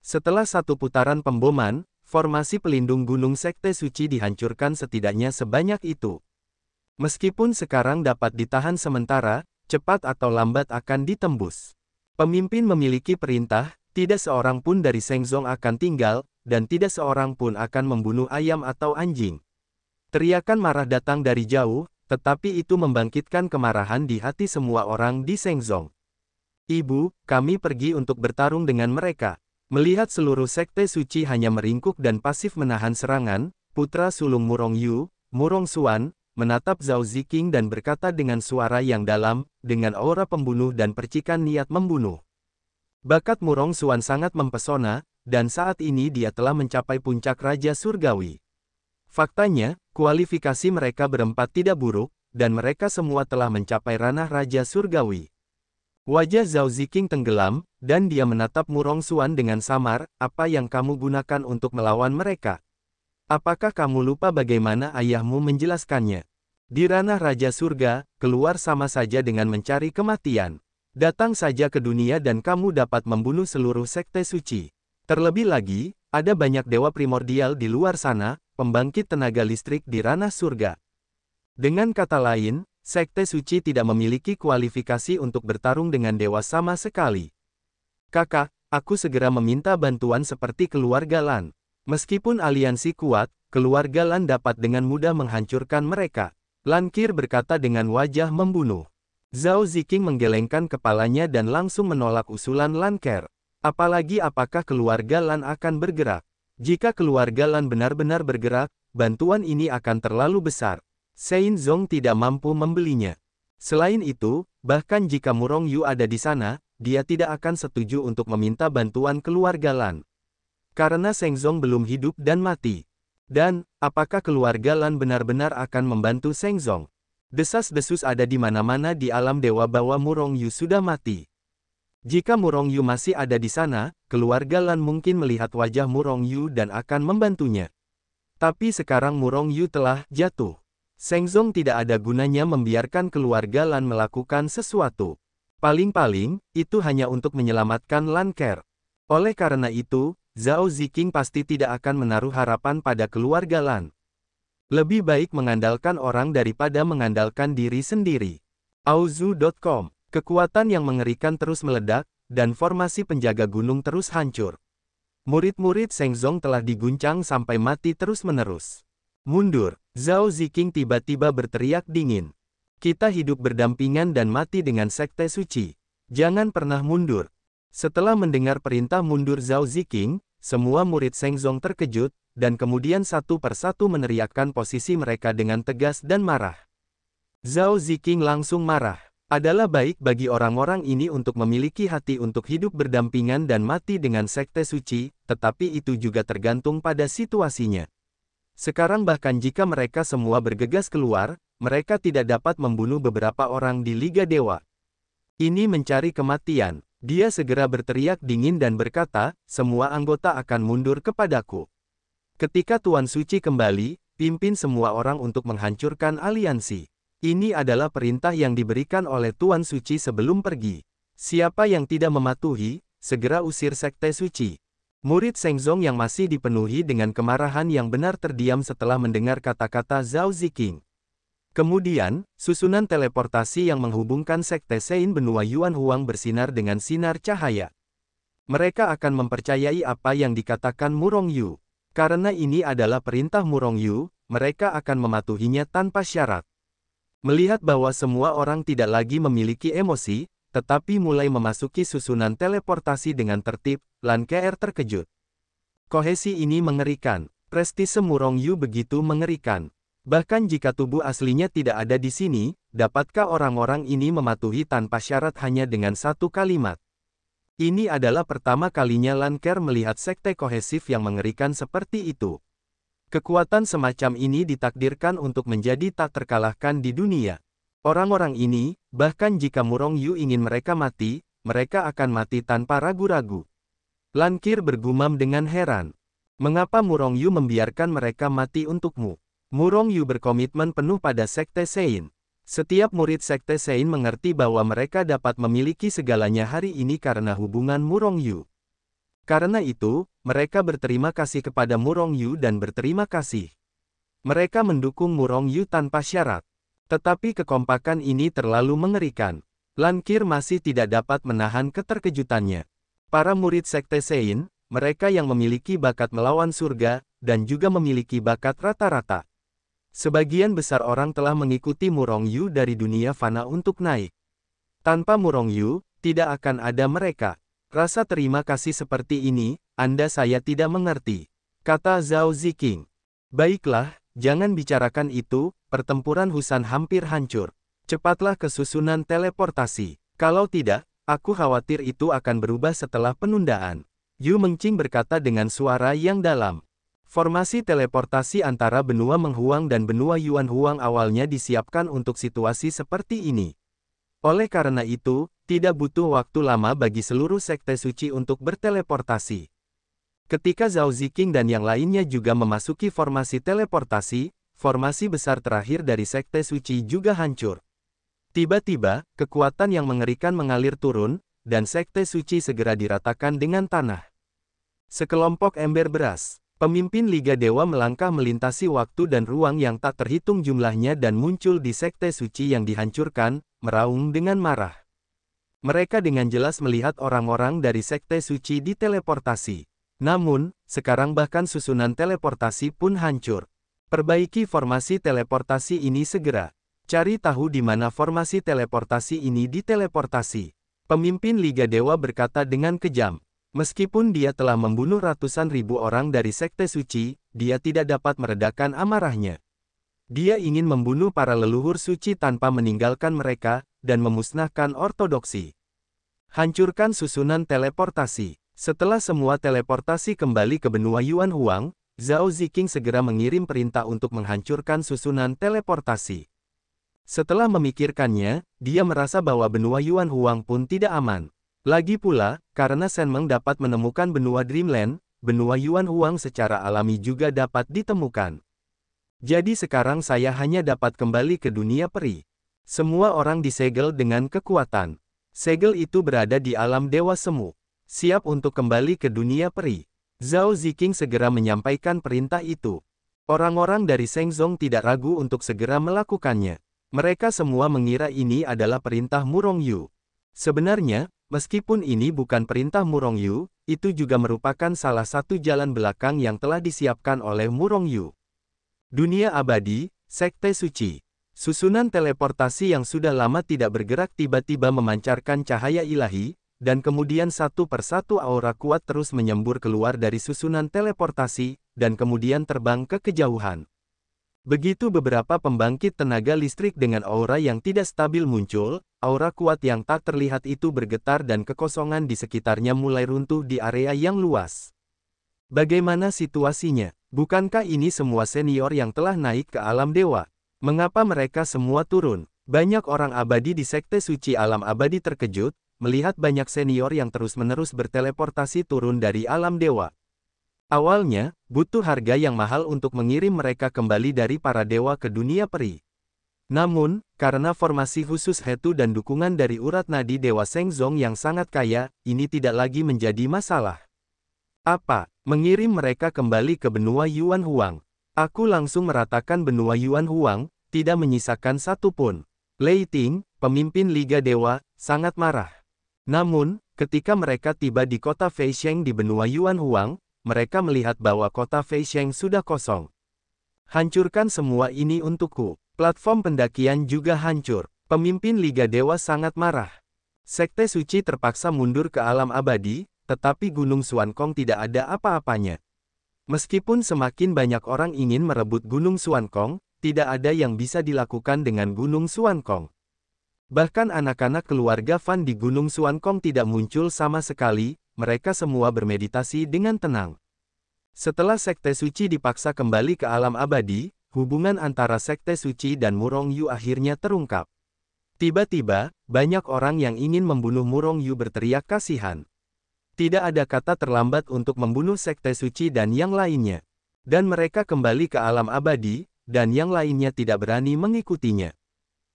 Setelah satu putaran pemboman, formasi pelindung gunung Sekte Suci dihancurkan setidaknya sebanyak itu. Meskipun sekarang dapat ditahan sementara, cepat atau lambat akan ditembus. Pemimpin memiliki perintah, tidak seorang pun dari Seng Zong akan tinggal, dan tidak seorang pun akan membunuh ayam atau anjing. Teriakan marah datang dari jauh, tetapi itu membangkitkan kemarahan di hati semua orang di Seng Zong. Ibu, kami pergi untuk bertarung dengan mereka. Melihat seluruh Sekte Suci hanya meringkuk dan pasif menahan serangan, putra sulung Murong Yu, Murong Xuan, menatap Zhao Ziqing dan berkata dengan suara yang dalam, dengan aura pembunuh dan percikan niat membunuh. Bakat Murong Xuan sangat mempesona, dan saat ini dia telah mencapai puncak Raja Surgawi. Faktanya, kualifikasi mereka berempat tidak buruk, dan mereka semua telah mencapai ranah Raja Surgawi. Wajah Zhao Ziqing tenggelam, dan dia menatap Murong Xuan dengan samar, apa yang kamu gunakan untuk melawan mereka? Apakah kamu lupa bagaimana ayahmu menjelaskannya? Di ranah Raja Surga, keluar sama saja dengan mencari kematian. Datang saja ke dunia dan kamu dapat membunuh seluruh Sekte Suci. Terlebih lagi, ada banyak dewa primordial di luar sana, pembangkit tenaga listrik di ranah surga. Dengan kata lain, Sekte Suci tidak memiliki kualifikasi untuk bertarung dengan dewa sama sekali. Kakak, aku segera meminta bantuan seperti keluarga Lan. Meskipun aliansi kuat, keluarga Lan dapat dengan mudah menghancurkan mereka. Lan Qir berkata dengan wajah membunuh. Zhao Ziqing menggelengkan kepalanya dan langsung menolak usulan Lan Qir. Apalagi apakah keluarga Lan akan bergerak? Jika keluarga Lan benar-benar bergerak, bantuan ini akan terlalu besar. Sein Zong tidak mampu membelinya. Selain itu, bahkan jika Murong Yu ada di sana, dia tidak akan setuju untuk meminta bantuan keluarga Lan. Karena Seng Zong belum hidup dan mati. Dan, apakah keluarga Lan benar-benar akan membantu Seng Zong? Desas-desus ada di mana-mana di alam dewa bahwa Murong Yu sudah mati. Jika Murong Yu masih ada di sana, keluarga Lan mungkin melihat wajah Murong Yu dan akan membantunya. Tapi sekarang Murong Yu telah jatuh. Seng Zong tidak ada gunanya membiarkan keluarga Lan melakukan sesuatu. Paling-paling, itu hanya untuk menyelamatkan Lan Qir. Oleh karena itu, Zhao Ziqing pasti tidak akan menaruh harapan pada keluarga Lan. Lebih baik mengandalkan orang daripada mengandalkan diri sendiri. Auzu.com. Kekuatan yang mengerikan terus meledak, dan formasi penjaga gunung terus hancur. Murid-murid Seng Zong telah diguncang sampai mati terus-menerus. Mundur, Zhao Ziqing tiba-tiba berteriak dingin. Kita hidup berdampingan dan mati dengan sekte suci. Jangan pernah mundur. Setelah mendengar perintah mundur Zhao Ziqing, semua murid Seng Zong terkejut, dan kemudian satu persatu meneriakkan posisi mereka dengan tegas dan marah. Zhao Ziqing langsung marah. Adalah baik bagi orang-orang ini untuk memiliki hati untuk hidup berdampingan dan mati dengan sekte suci, tetapi itu juga tergantung pada situasinya. Sekarang bahkan jika mereka semua bergegas keluar, mereka tidak dapat membunuh beberapa orang di Liga Dewa. Ini mencari kematian. Dia segera berteriak dingin dan berkata, semua anggota akan mundur kepadaku. Ketika Tuan Suci kembali, pimpin semua orang untuk menghancurkan aliansi. Ini adalah perintah yang diberikan oleh Tuan Suci sebelum pergi. Siapa yang tidak mematuhi, segera usir sekte suci. Murid Seng Zong yang masih dipenuhi dengan kemarahan yang benar terdiam setelah mendengar kata-kata Zhao Ziqing. Kemudian, susunan teleportasi yang menghubungkan sekte Sein benua Yuan Huang bersinar dengan sinar cahaya. Mereka akan mempercayai apa yang dikatakan Murong Yu. Karena ini adalah perintah Murong Yu, mereka akan mematuhinya tanpa syarat. Melihat bahwa semua orang tidak lagi memiliki emosi, tetapi mulai memasuki susunan teleportasi dengan tertib, Lan Qir terkejut. Kohesi ini mengerikan. Prestise Murong Yu begitu mengerikan. Bahkan jika tubuh aslinya tidak ada di sini, dapatkah orang-orang ini mematuhi tanpa syarat hanya dengan satu kalimat? Ini adalah pertama kalinya Lan Qir melihat sekte kohesif yang mengerikan seperti itu. Kekuatan semacam ini ditakdirkan untuk menjadi tak terkalahkan di dunia. Orang-orang ini, bahkan jika Murong Yu ingin mereka mati, mereka akan mati tanpa ragu-ragu. Lan Qir bergumam dengan heran. Mengapa Murong Yu membiarkan mereka mati untukmu? Murong Yu berkomitmen penuh pada sekte Sein. Setiap murid sekte Sein mengerti bahwa mereka dapat memiliki segalanya hari ini karena hubungan Murong Yu. Karena itu, mereka berterima kasih kepada Murong Yu dan berterima kasih. Mereka mendukung Murong Yu tanpa syarat. Tetapi kekompakan ini terlalu mengerikan. Lan Qir masih tidak dapat menahan keterkejutannya. Para murid sekte Sein, mereka yang memiliki bakat melawan surga, dan juga memiliki bakat rata-rata. Sebagian besar orang telah mengikuti Murong Yu dari dunia fana untuk naik. Tanpa Murong Yu, tidak akan ada mereka. Rasa terima kasih seperti ini, Anda saya tidak mengerti, kata Zhao Ziqing. Baiklah, jangan bicarakan itu, pertempuran Husan hampir hancur. Cepatlah ke susunan teleportasi. Kalau tidak, aku khawatir itu akan berubah setelah penundaan. Yu Mengqing berkata dengan suara yang dalam. Formasi teleportasi antara benua Menghuang dan benua Yuan Huang awalnya disiapkan untuk situasi seperti ini. Oleh karena itu, tidak butuh waktu lama bagi seluruh sekte suci untuk berteleportasi. Ketika Zhao Ziqing dan yang lainnya juga memasuki formasi teleportasi, formasi besar terakhir dari sekte suci juga hancur. Tiba-tiba, kekuatan yang mengerikan mengalir turun, dan sekte suci segera diratakan dengan tanah. Sekelompok ember beras. Pemimpin Liga Dewa melangkah melintasi waktu dan ruang yang tak terhitung jumlahnya dan muncul di sekte suci yang dihancurkan, meraung dengan marah. Mereka dengan jelas melihat orang-orang dari Sekte Suci diteleportasi. Namun, sekarang bahkan susunan teleportasi pun hancur. Perbaiki formasi teleportasi ini segera. Cari tahu di mana formasi teleportasi ini diteleportasi. Pemimpin Liga Dewa berkata dengan kejam. Meskipun dia telah membunuh ratusan ribu orang dari Sekte Suci, dia tidak dapat meredakan amarahnya. Dia ingin membunuh para leluhur suci tanpa meninggalkan mereka, dan memusnahkan ortodoksi. Hancurkan susunan teleportasi. Setelah semua teleportasi kembali ke benua Yuan Huang, Zhao Ziqing segera mengirim perintah untuk menghancurkan susunan teleportasi. Setelah memikirkannya, dia merasa bahwa benua Yuan Huang pun tidak aman. Lagi pula, karena Shen Meng dapat menemukan benua Dreamland, benua Yuan Huang secara alami juga dapat ditemukan. Jadi sekarang saya hanya dapat kembali ke dunia peri. Semua orang disegel dengan kekuatan. Segel itu berada di alam dewa semu. Siap untuk kembali ke dunia peri. Zhao Ziqing segera menyampaikan perintah itu. Orang-orang dari Shenzong tidak ragu untuk segera melakukannya. Mereka semua mengira ini adalah perintah Murong Yu. Sebenarnya, meskipun ini bukan perintah Murong Yu, itu juga merupakan salah satu jalan belakang yang telah disiapkan oleh Murong Yu. Dunia abadi, Sekte Suci. Susunan teleportasi yang sudah lama tidak bergerak tiba-tiba memancarkan cahaya ilahi, dan kemudian satu persatu aura kuat terus menyembur keluar dari susunan teleportasi, dan kemudian terbang ke kejauhan. Begitu beberapa pembangkit tenaga listrik dengan aura yang tidak stabil muncul, aura kuat yang tak terlihat itu bergetar dan kekosongan di sekitarnya mulai runtuh di area yang luas. Bagaimana situasinya? Bukankah ini semua senior yang telah naik ke alam dewa? Mengapa mereka semua turun? Banyak orang abadi di Sekte Suci Alam Abadi terkejut, melihat banyak senior yang terus-menerus berteleportasi turun dari alam dewa. Awalnya, butuh harga yang mahal untuk mengirim mereka kembali dari para dewa ke dunia peri. Namun, karena formasi khusus Hetu dan dukungan dari urat nadi Dewa Shenzong yang sangat kaya, ini tidak lagi menjadi masalah. Apa? Mengirim mereka kembali ke benua Yuan Huang. Aku langsung meratakan benua Yuan Huang, tidak menyisakan satu pun. Lei Ting, pemimpin Liga Dewa, sangat marah. Namun, ketika mereka tiba di kota Feisheng di benua Yuan Huang, mereka melihat bahwa kota Feisheng sudah kosong. Hancurkan semua ini untukku. Platform pendakian juga hancur. Pemimpin Liga Dewa sangat marah. Sekte Suci terpaksa mundur ke alam abadi, tetapi Gunung Xuankong tidak ada apa-apanya. Meskipun semakin banyak orang ingin merebut Gunung Xuankong, tidak ada yang bisa dilakukan dengan Gunung Xuankong. Bahkan anak-anak keluarga Fan di Gunung Xuankong tidak muncul sama sekali, mereka semua bermeditasi dengan tenang. Setelah Sekte Suci dipaksa kembali ke alam abadi, hubungan antara Sekte Suci dan Murong Yu akhirnya terungkap. Tiba-tiba, banyak orang yang ingin membunuh Murong Yu berteriak kasihan. Tidak ada kata terlambat untuk membunuh Sekte Suci dan yang lainnya. Dan mereka kembali ke alam abadi, dan yang lainnya tidak berani mengikutinya.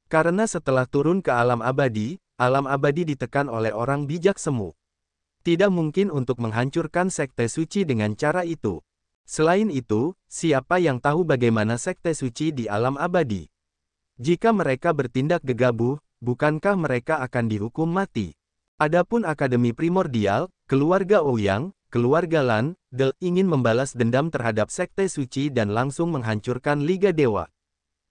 Karena setelah turun ke alam abadi ditekan oleh orang bijak semu. Tidak mungkin untuk menghancurkan Sekte Suci dengan cara itu. Selain itu, siapa yang tahu bagaimana Sekte Suci di alam abadi? Jika mereka bertindak gegabah, bukankah mereka akan dihukum mati? Adapun Akademi Primordial, keluarga Ouyang, keluarga Lan, Del ingin membalas dendam terhadap Sekte Suci dan langsung menghancurkan Liga Dewa.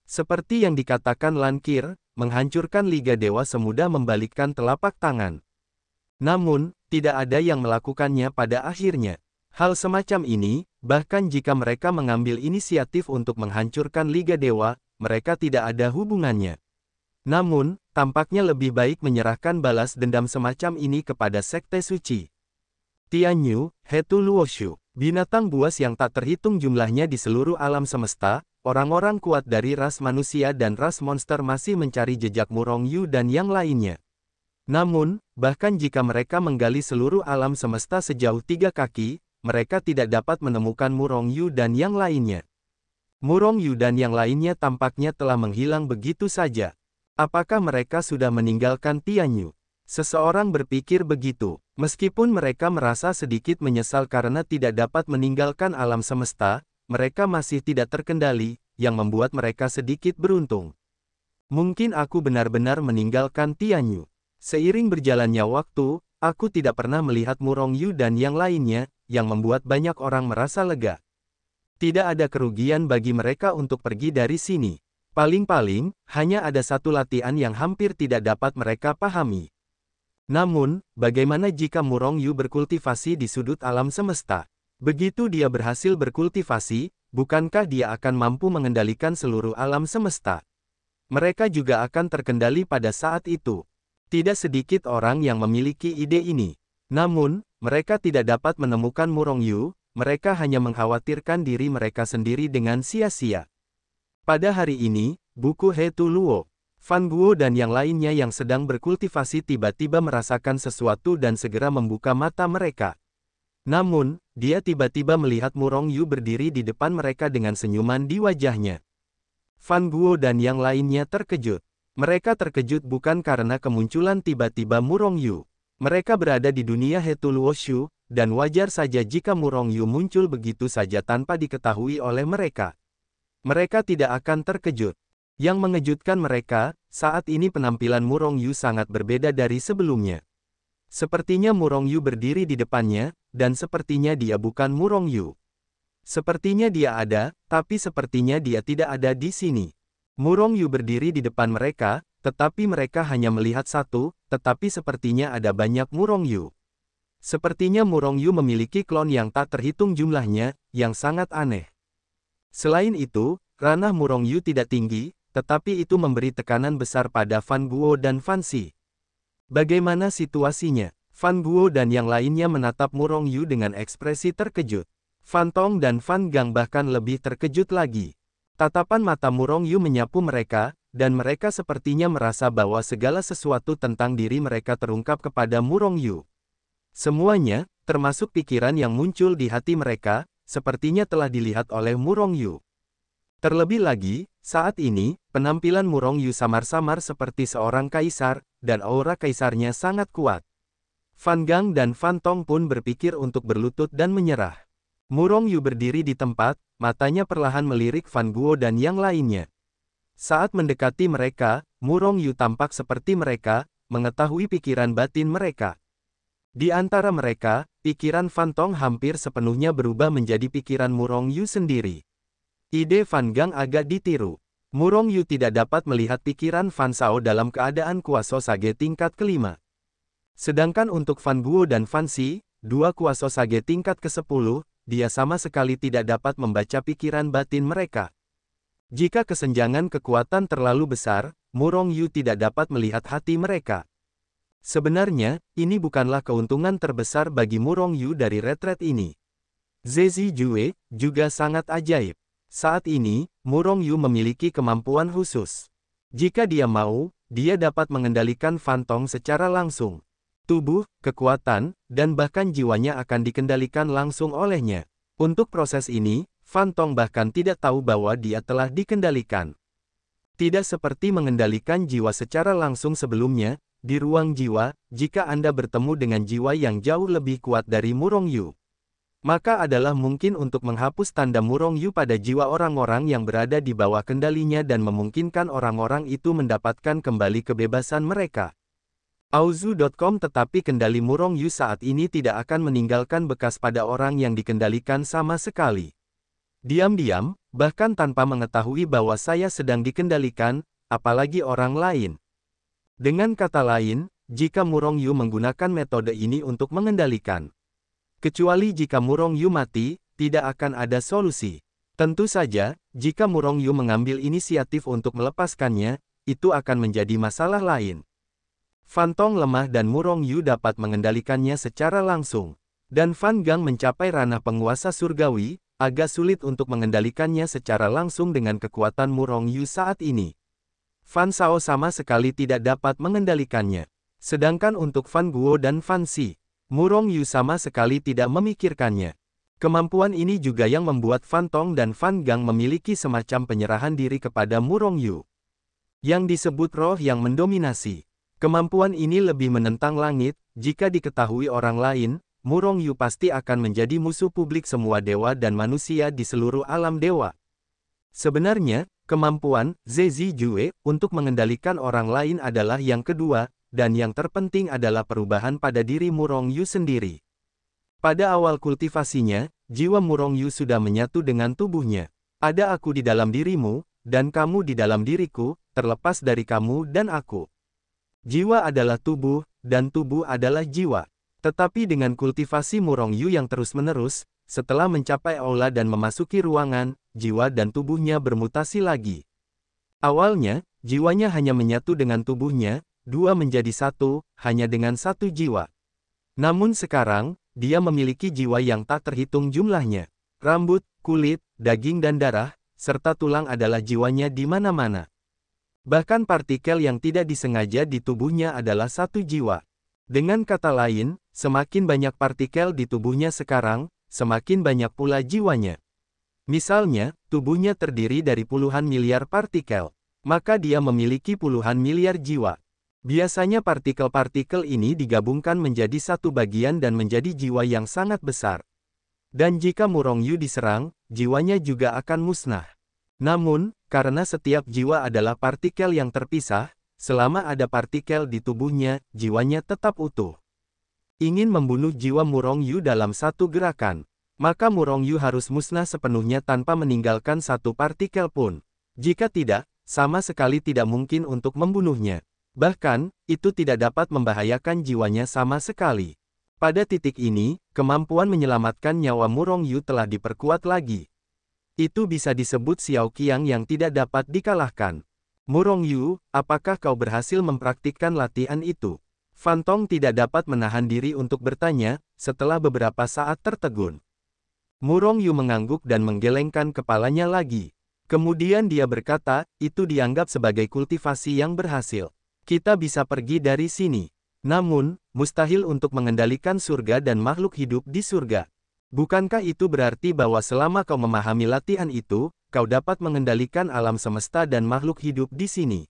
Seperti yang dikatakan Lan Qir, menghancurkan Liga Dewa semudah membalikkan telapak tangan. Namun, tidak ada yang melakukannya pada akhirnya. Hal semacam ini, bahkan jika mereka mengambil inisiatif untuk menghancurkan Liga Dewa, mereka tidak ada hubungannya. Namun, tampaknya lebih baik menyerahkan balas dendam semacam ini kepada Sekte Suci. Tianyu, Hetu Luoshu, binatang buas yang tak terhitung jumlahnya di seluruh alam semesta, orang-orang kuat dari ras manusia dan ras monster masih mencari jejak Murong Yu dan yang lainnya. Namun, bahkan jika mereka menggali seluruh alam semesta sejauh 3 kaki, mereka tidak dapat menemukan Murong Yu dan yang lainnya. Murong Yu dan yang lainnya tampaknya telah menghilang begitu saja. Apakah mereka sudah meninggalkan Tianyu? Seseorang berpikir begitu. Meskipun mereka merasa sedikit menyesal karena tidak dapat meninggalkan alam semesta, mereka masih tidak terkendali, yang membuat mereka sedikit beruntung. Mungkin aku benar-benar meninggalkan Tianyu. Seiring berjalannya waktu, aku tidak pernah melihat Murong Yu dan yang lainnya, yang membuat banyak orang merasa lega. Tidak ada kerugian bagi mereka untuk pergi dari sini. Paling-paling, hanya ada satu latihan yang hampir tidak dapat mereka pahami. Namun, bagaimana jika Murong Yu berkultivasi di sudut alam semesta? Begitu dia berhasil berkultivasi, bukankah dia akan mampu mengendalikan seluruh alam semesta? Mereka juga akan terkendali pada saat itu. Tidak sedikit orang yang memiliki ide ini. Namun, mereka tidak dapat menemukan Murong Yu, mereka hanya mengkhawatirkan diri mereka sendiri dengan sia-sia. Pada hari ini, buku He Tu Luo, Fan Guo dan yang lainnya yang sedang berkultivasi tiba-tiba merasakan sesuatu dan segera membuka mata mereka. Namun, dia tiba-tiba melihat Murong Yu berdiri di depan mereka dengan senyuman di wajahnya. Fan Guo dan yang lainnya terkejut. Mereka terkejut bukan karena kemunculan tiba-tiba Murong Yu. Mereka berada di dunia He Tu Luo Shu, dan wajar saja jika Murong Yu muncul begitu saja tanpa diketahui oleh mereka. Mereka tidak akan terkejut. Yang mengejutkan mereka, saat ini penampilan Murong Yu sangat berbeda dari sebelumnya. Sepertinya Murong Yu berdiri di depannya, dan sepertinya dia bukan Murong Yu. Sepertinya dia ada, tapi sepertinya dia tidak ada di sini. Murong Yu berdiri di depan mereka, tetapi mereka hanya melihat satu, tetapi sepertinya ada banyak Murong Yu. Sepertinya Murong Yu memiliki klon yang tak terhitung jumlahnya, yang sangat aneh. Selain itu, ranah Murong Yu tidak tinggi, tetapi itu memberi tekanan besar pada Fan Guo dan Fan Si. Bagaimana situasinya? Fan Guo dan yang lainnya menatap Murong Yu dengan ekspresi terkejut. Fan Tong dan Fan Gang bahkan lebih terkejut lagi. Tatapan mata Murong Yu menyapu mereka, dan mereka sepertinya merasa bahwa segala sesuatu tentang diri mereka terungkap kepada Murong Yu. Semuanya, termasuk pikiran yang muncul di hati mereka, sepertinya telah dilihat oleh Murong Yu. Terlebih lagi, saat ini, penampilan Murong Yu samar-samar seperti seorang kaisar, dan aura kaisarnya sangat kuat. Fan Gang dan Fan Tong pun berpikir untuk berlutut dan menyerah. Murong Yu berdiri di tempat, matanya perlahan melirik Fan Guo dan yang lainnya. Saat mendekati mereka, Murong Yu tampak seperti mereka, mengetahui pikiran batin mereka. Di antara mereka, pikiran Fan Tong hampir sepenuhnya berubah menjadi pikiran Murong Yu sendiri. Ide Fan Gang agak ditiru. Murong Yu tidak dapat melihat pikiran Fan Shao dalam keadaan kuasa Sage tingkat kelima. Sedangkan untuk Fan Guo dan Fan Si, dua kuasa Sage tingkat ke-10, dia sama sekali tidak dapat membaca pikiran batin mereka. Jika kesenjangan kekuatan terlalu besar, Murong Yu tidak dapat melihat hati mereka. Sebenarnya, ini bukanlah keuntungan terbesar bagi Murong Yu dari retret ini. Zezi Jue juga sangat ajaib. Saat ini, Murong Yu memiliki kemampuan khusus. Jika dia mau, dia dapat mengendalikan Fan Tong secara langsung. Tubuh, kekuatan, dan bahkan jiwanya akan dikendalikan langsung olehnya. Untuk proses ini, Fan Tong bahkan tidak tahu bahwa dia telah dikendalikan. Tidak seperti mengendalikan jiwa secara langsung sebelumnya. Di ruang jiwa, jika Anda bertemu dengan jiwa yang jauh lebih kuat dari Murong Yu, maka adalah mungkin untuk menghapus tanda Murong Yu pada jiwa orang-orang yang berada di bawah kendalinya dan memungkinkan orang-orang itu mendapatkan kembali kebebasan mereka. Auzu.com. Tetapi kendali Murong Yu saat ini tidak akan meninggalkan bekas pada orang yang dikendalikan sama sekali. Diam-diam, bahkan tanpa mengetahui bahwa saya sedang dikendalikan, apalagi orang lain. Dengan kata lain, jika Murong Yu menggunakan metode ini untuk mengendalikan. Kecuali jika Murong Yu mati, tidak akan ada solusi. Tentu saja, jika Murong Yu mengambil inisiatif untuk melepaskannya, itu akan menjadi masalah lain. Fan Tong lemah dan Murong Yu dapat mengendalikannya secara langsung. Dan Fan Gang mencapai ranah penguasa surgawi, agak sulit untuk mengendalikannya secara langsung dengan kekuatan Murong Yu saat ini. Fan Shao sama sekali tidak dapat mengendalikannya. Sedangkan untuk Fan Guo dan Fan Si, Murong Yu sama sekali tidak memikirkannya. Kemampuan ini juga yang membuat Fan Tong dan Fan Gang memiliki semacam penyerahan diri kepada Murong Yu. Yang disebut roh yang mendominasi. Kemampuan ini lebih menentang langit, jika diketahui orang lain, Murong Yu pasti akan menjadi musuh publik semua dewa dan manusia di seluruh alam dewa. Sebenarnya, kemampuan Zezi Jue untuk mengendalikan orang lain adalah yang kedua, dan yang terpenting adalah perubahan pada diri Murong Yu sendiri. Pada awal kultivasinya, jiwa Murong Yu sudah menyatu dengan tubuhnya. Ada aku di dalam dirimu, dan kamu di dalam diriku, terlepas dari kamu dan aku. Jiwa adalah tubuh, dan tubuh adalah jiwa. Tetapi dengan kultivasi Murong Yu yang terus-menerus, setelah mencapai aula dan memasuki ruangan, jiwa dan tubuhnya bermutasi lagi. Awalnya, jiwanya hanya menyatu dengan tubuhnya, dua menjadi satu, hanya dengan satu jiwa. Namun sekarang, dia memiliki jiwa yang tak terhitung jumlahnya. Rambut, kulit, daging dan darah, serta tulang adalah jiwanya di mana-mana. Bahkan partikel yang tidak disengaja di tubuhnya adalah satu jiwa. Dengan kata lain, semakin banyak partikel di tubuhnya sekarang, semakin banyak pula jiwanya. Misalnya, tubuhnya terdiri dari puluhan miliar partikel, maka dia memiliki puluhan miliar jiwa. Biasanya partikel-partikel ini digabungkan menjadi satu bagian dan menjadi jiwa yang sangat besar. Dan jika Murong Yu diserang, jiwanya juga akan musnah. Namun, karena setiap jiwa adalah partikel yang terpisah, selama ada partikel di tubuhnya, jiwanya tetap utuh. Ingin membunuh jiwa Murong Yu dalam satu gerakan, maka Murong Yu harus musnah sepenuhnya tanpa meninggalkan satu partikel pun. Jika tidak, sama sekali tidak mungkin untuk membunuhnya. Bahkan, itu tidak dapat membahayakan jiwanya sama sekali. Pada titik ini, kemampuan menyelamatkan nyawa Murong Yu telah diperkuat lagi. Itu bisa disebut Xiao Qiang yang tidak dapat dikalahkan. Murong Yu, apakah kau berhasil mempraktikkan latihan itu? Fan Tong tidak dapat menahan diri untuk bertanya, setelah beberapa saat tertegun. Murong Yu mengangguk dan menggelengkan kepalanya lagi. Kemudian dia berkata, itu dianggap sebagai kultivasi yang berhasil. Kita bisa pergi dari sini. Namun, mustahil untuk mengendalikan surga dan makhluk hidup di surga. Bukankah itu berarti bahwa selama kau memahami latihan itu, kau dapat mengendalikan alam semesta dan makhluk hidup di sini?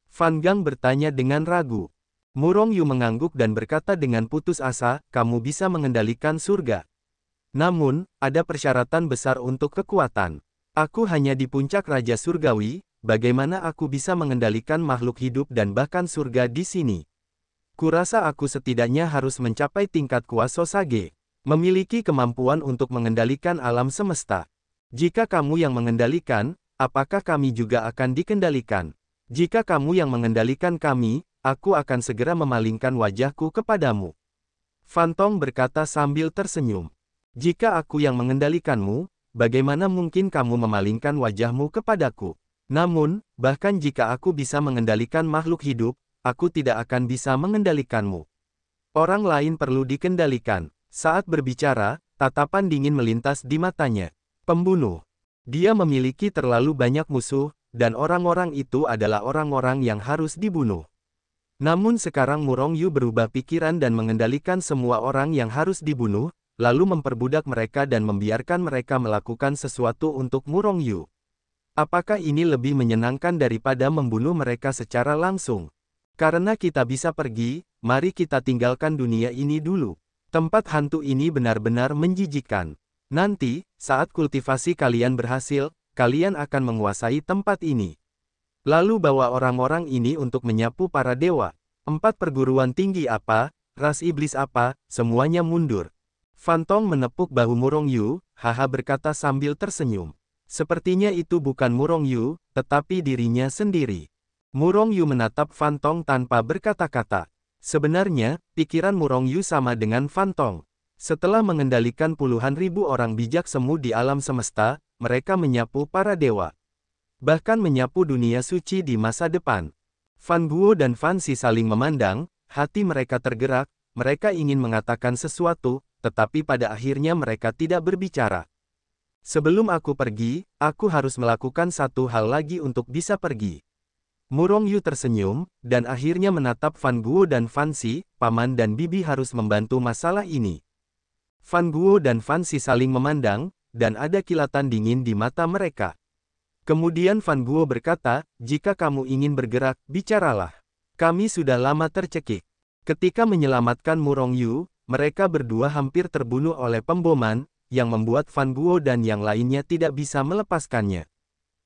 Fan Gang bertanya dengan ragu. Murong Yu mengangguk dan berkata dengan putus asa, kamu bisa mengendalikan surga. Namun, ada persyaratan besar untuk kekuatan. Aku hanya di puncak Raja Surgawi, bagaimana aku bisa mengendalikan makhluk hidup dan bahkan surga di sini? Kurasa aku setidaknya harus mencapai tingkat kuasa Sage. Memiliki kemampuan untuk mengendalikan alam semesta. Jika kamu yang mengendalikan, apakah kami juga akan dikendalikan? Jika kamu yang mengendalikan kami, aku akan segera memalingkan wajahku kepadamu. Fan Tong berkata sambil tersenyum. Jika aku yang mengendalikanmu, bagaimana mungkin kamu memalingkan wajahmu kepadaku? Namun, bahkan jika aku bisa mengendalikan makhluk hidup, aku tidak akan bisa mengendalikanmu. Orang lain perlu dikendalikan. Saat berbicara, tatapan dingin melintas di matanya. Pembunuh. Dia memiliki terlalu banyak musuh, dan orang-orang itu adalah orang-orang yang harus dibunuh. Namun sekarang Murong Yu berubah pikiran dan mengendalikan semua orang yang harus dibunuh, lalu memperbudak mereka dan membiarkan mereka melakukan sesuatu untuk Murong Yu. Apakah ini lebih menyenangkan daripada membunuh mereka secara langsung? Karena kita bisa pergi, mari kita tinggalkan dunia ini dulu. Tempat hantu ini benar-benar menjijikkan. Nanti, saat kultivasi kalian berhasil, kalian akan menguasai tempat ini. Lalu bawa orang-orang ini untuk menyapu para dewa. 4 perguruan tinggi apa, ras iblis apa, semuanya mundur. Fan Tong menepuk bahu Murong Yu, haha berkata sambil tersenyum. Sepertinya itu bukan Murong Yu, tetapi dirinya sendiri. Murong Yu menatap Fan Tong tanpa berkata-kata. Sebenarnya, pikiran Murong Yu sama dengan Fan Tong. Setelah mengendalikan puluhan ribu orang bijak semu di alam semesta, mereka menyapu para dewa. Bahkan menyapu dunia suci di masa depan. Fan Guo dan Fan Si saling memandang, hati mereka tergerak, mereka ingin mengatakan sesuatu, tetapi pada akhirnya mereka tidak berbicara. Sebelum aku pergi, aku harus melakukan satu hal lagi untuk bisa pergi. Murong Yu tersenyum, dan akhirnya menatap Fan Guo dan Fan Si, paman dan bibi harus membantu masalah ini. Fan Guo dan Fan Si saling memandang, dan ada kilatan dingin di mata mereka. Kemudian Fan Guo berkata, jika kamu ingin bergerak, bicaralah. Kami sudah lama tercekik. Ketika menyelamatkan Murong Yu, mereka berdua hampir terbunuh oleh pemboman, yang membuat Fan Guo dan yang lainnya tidak bisa melepaskannya.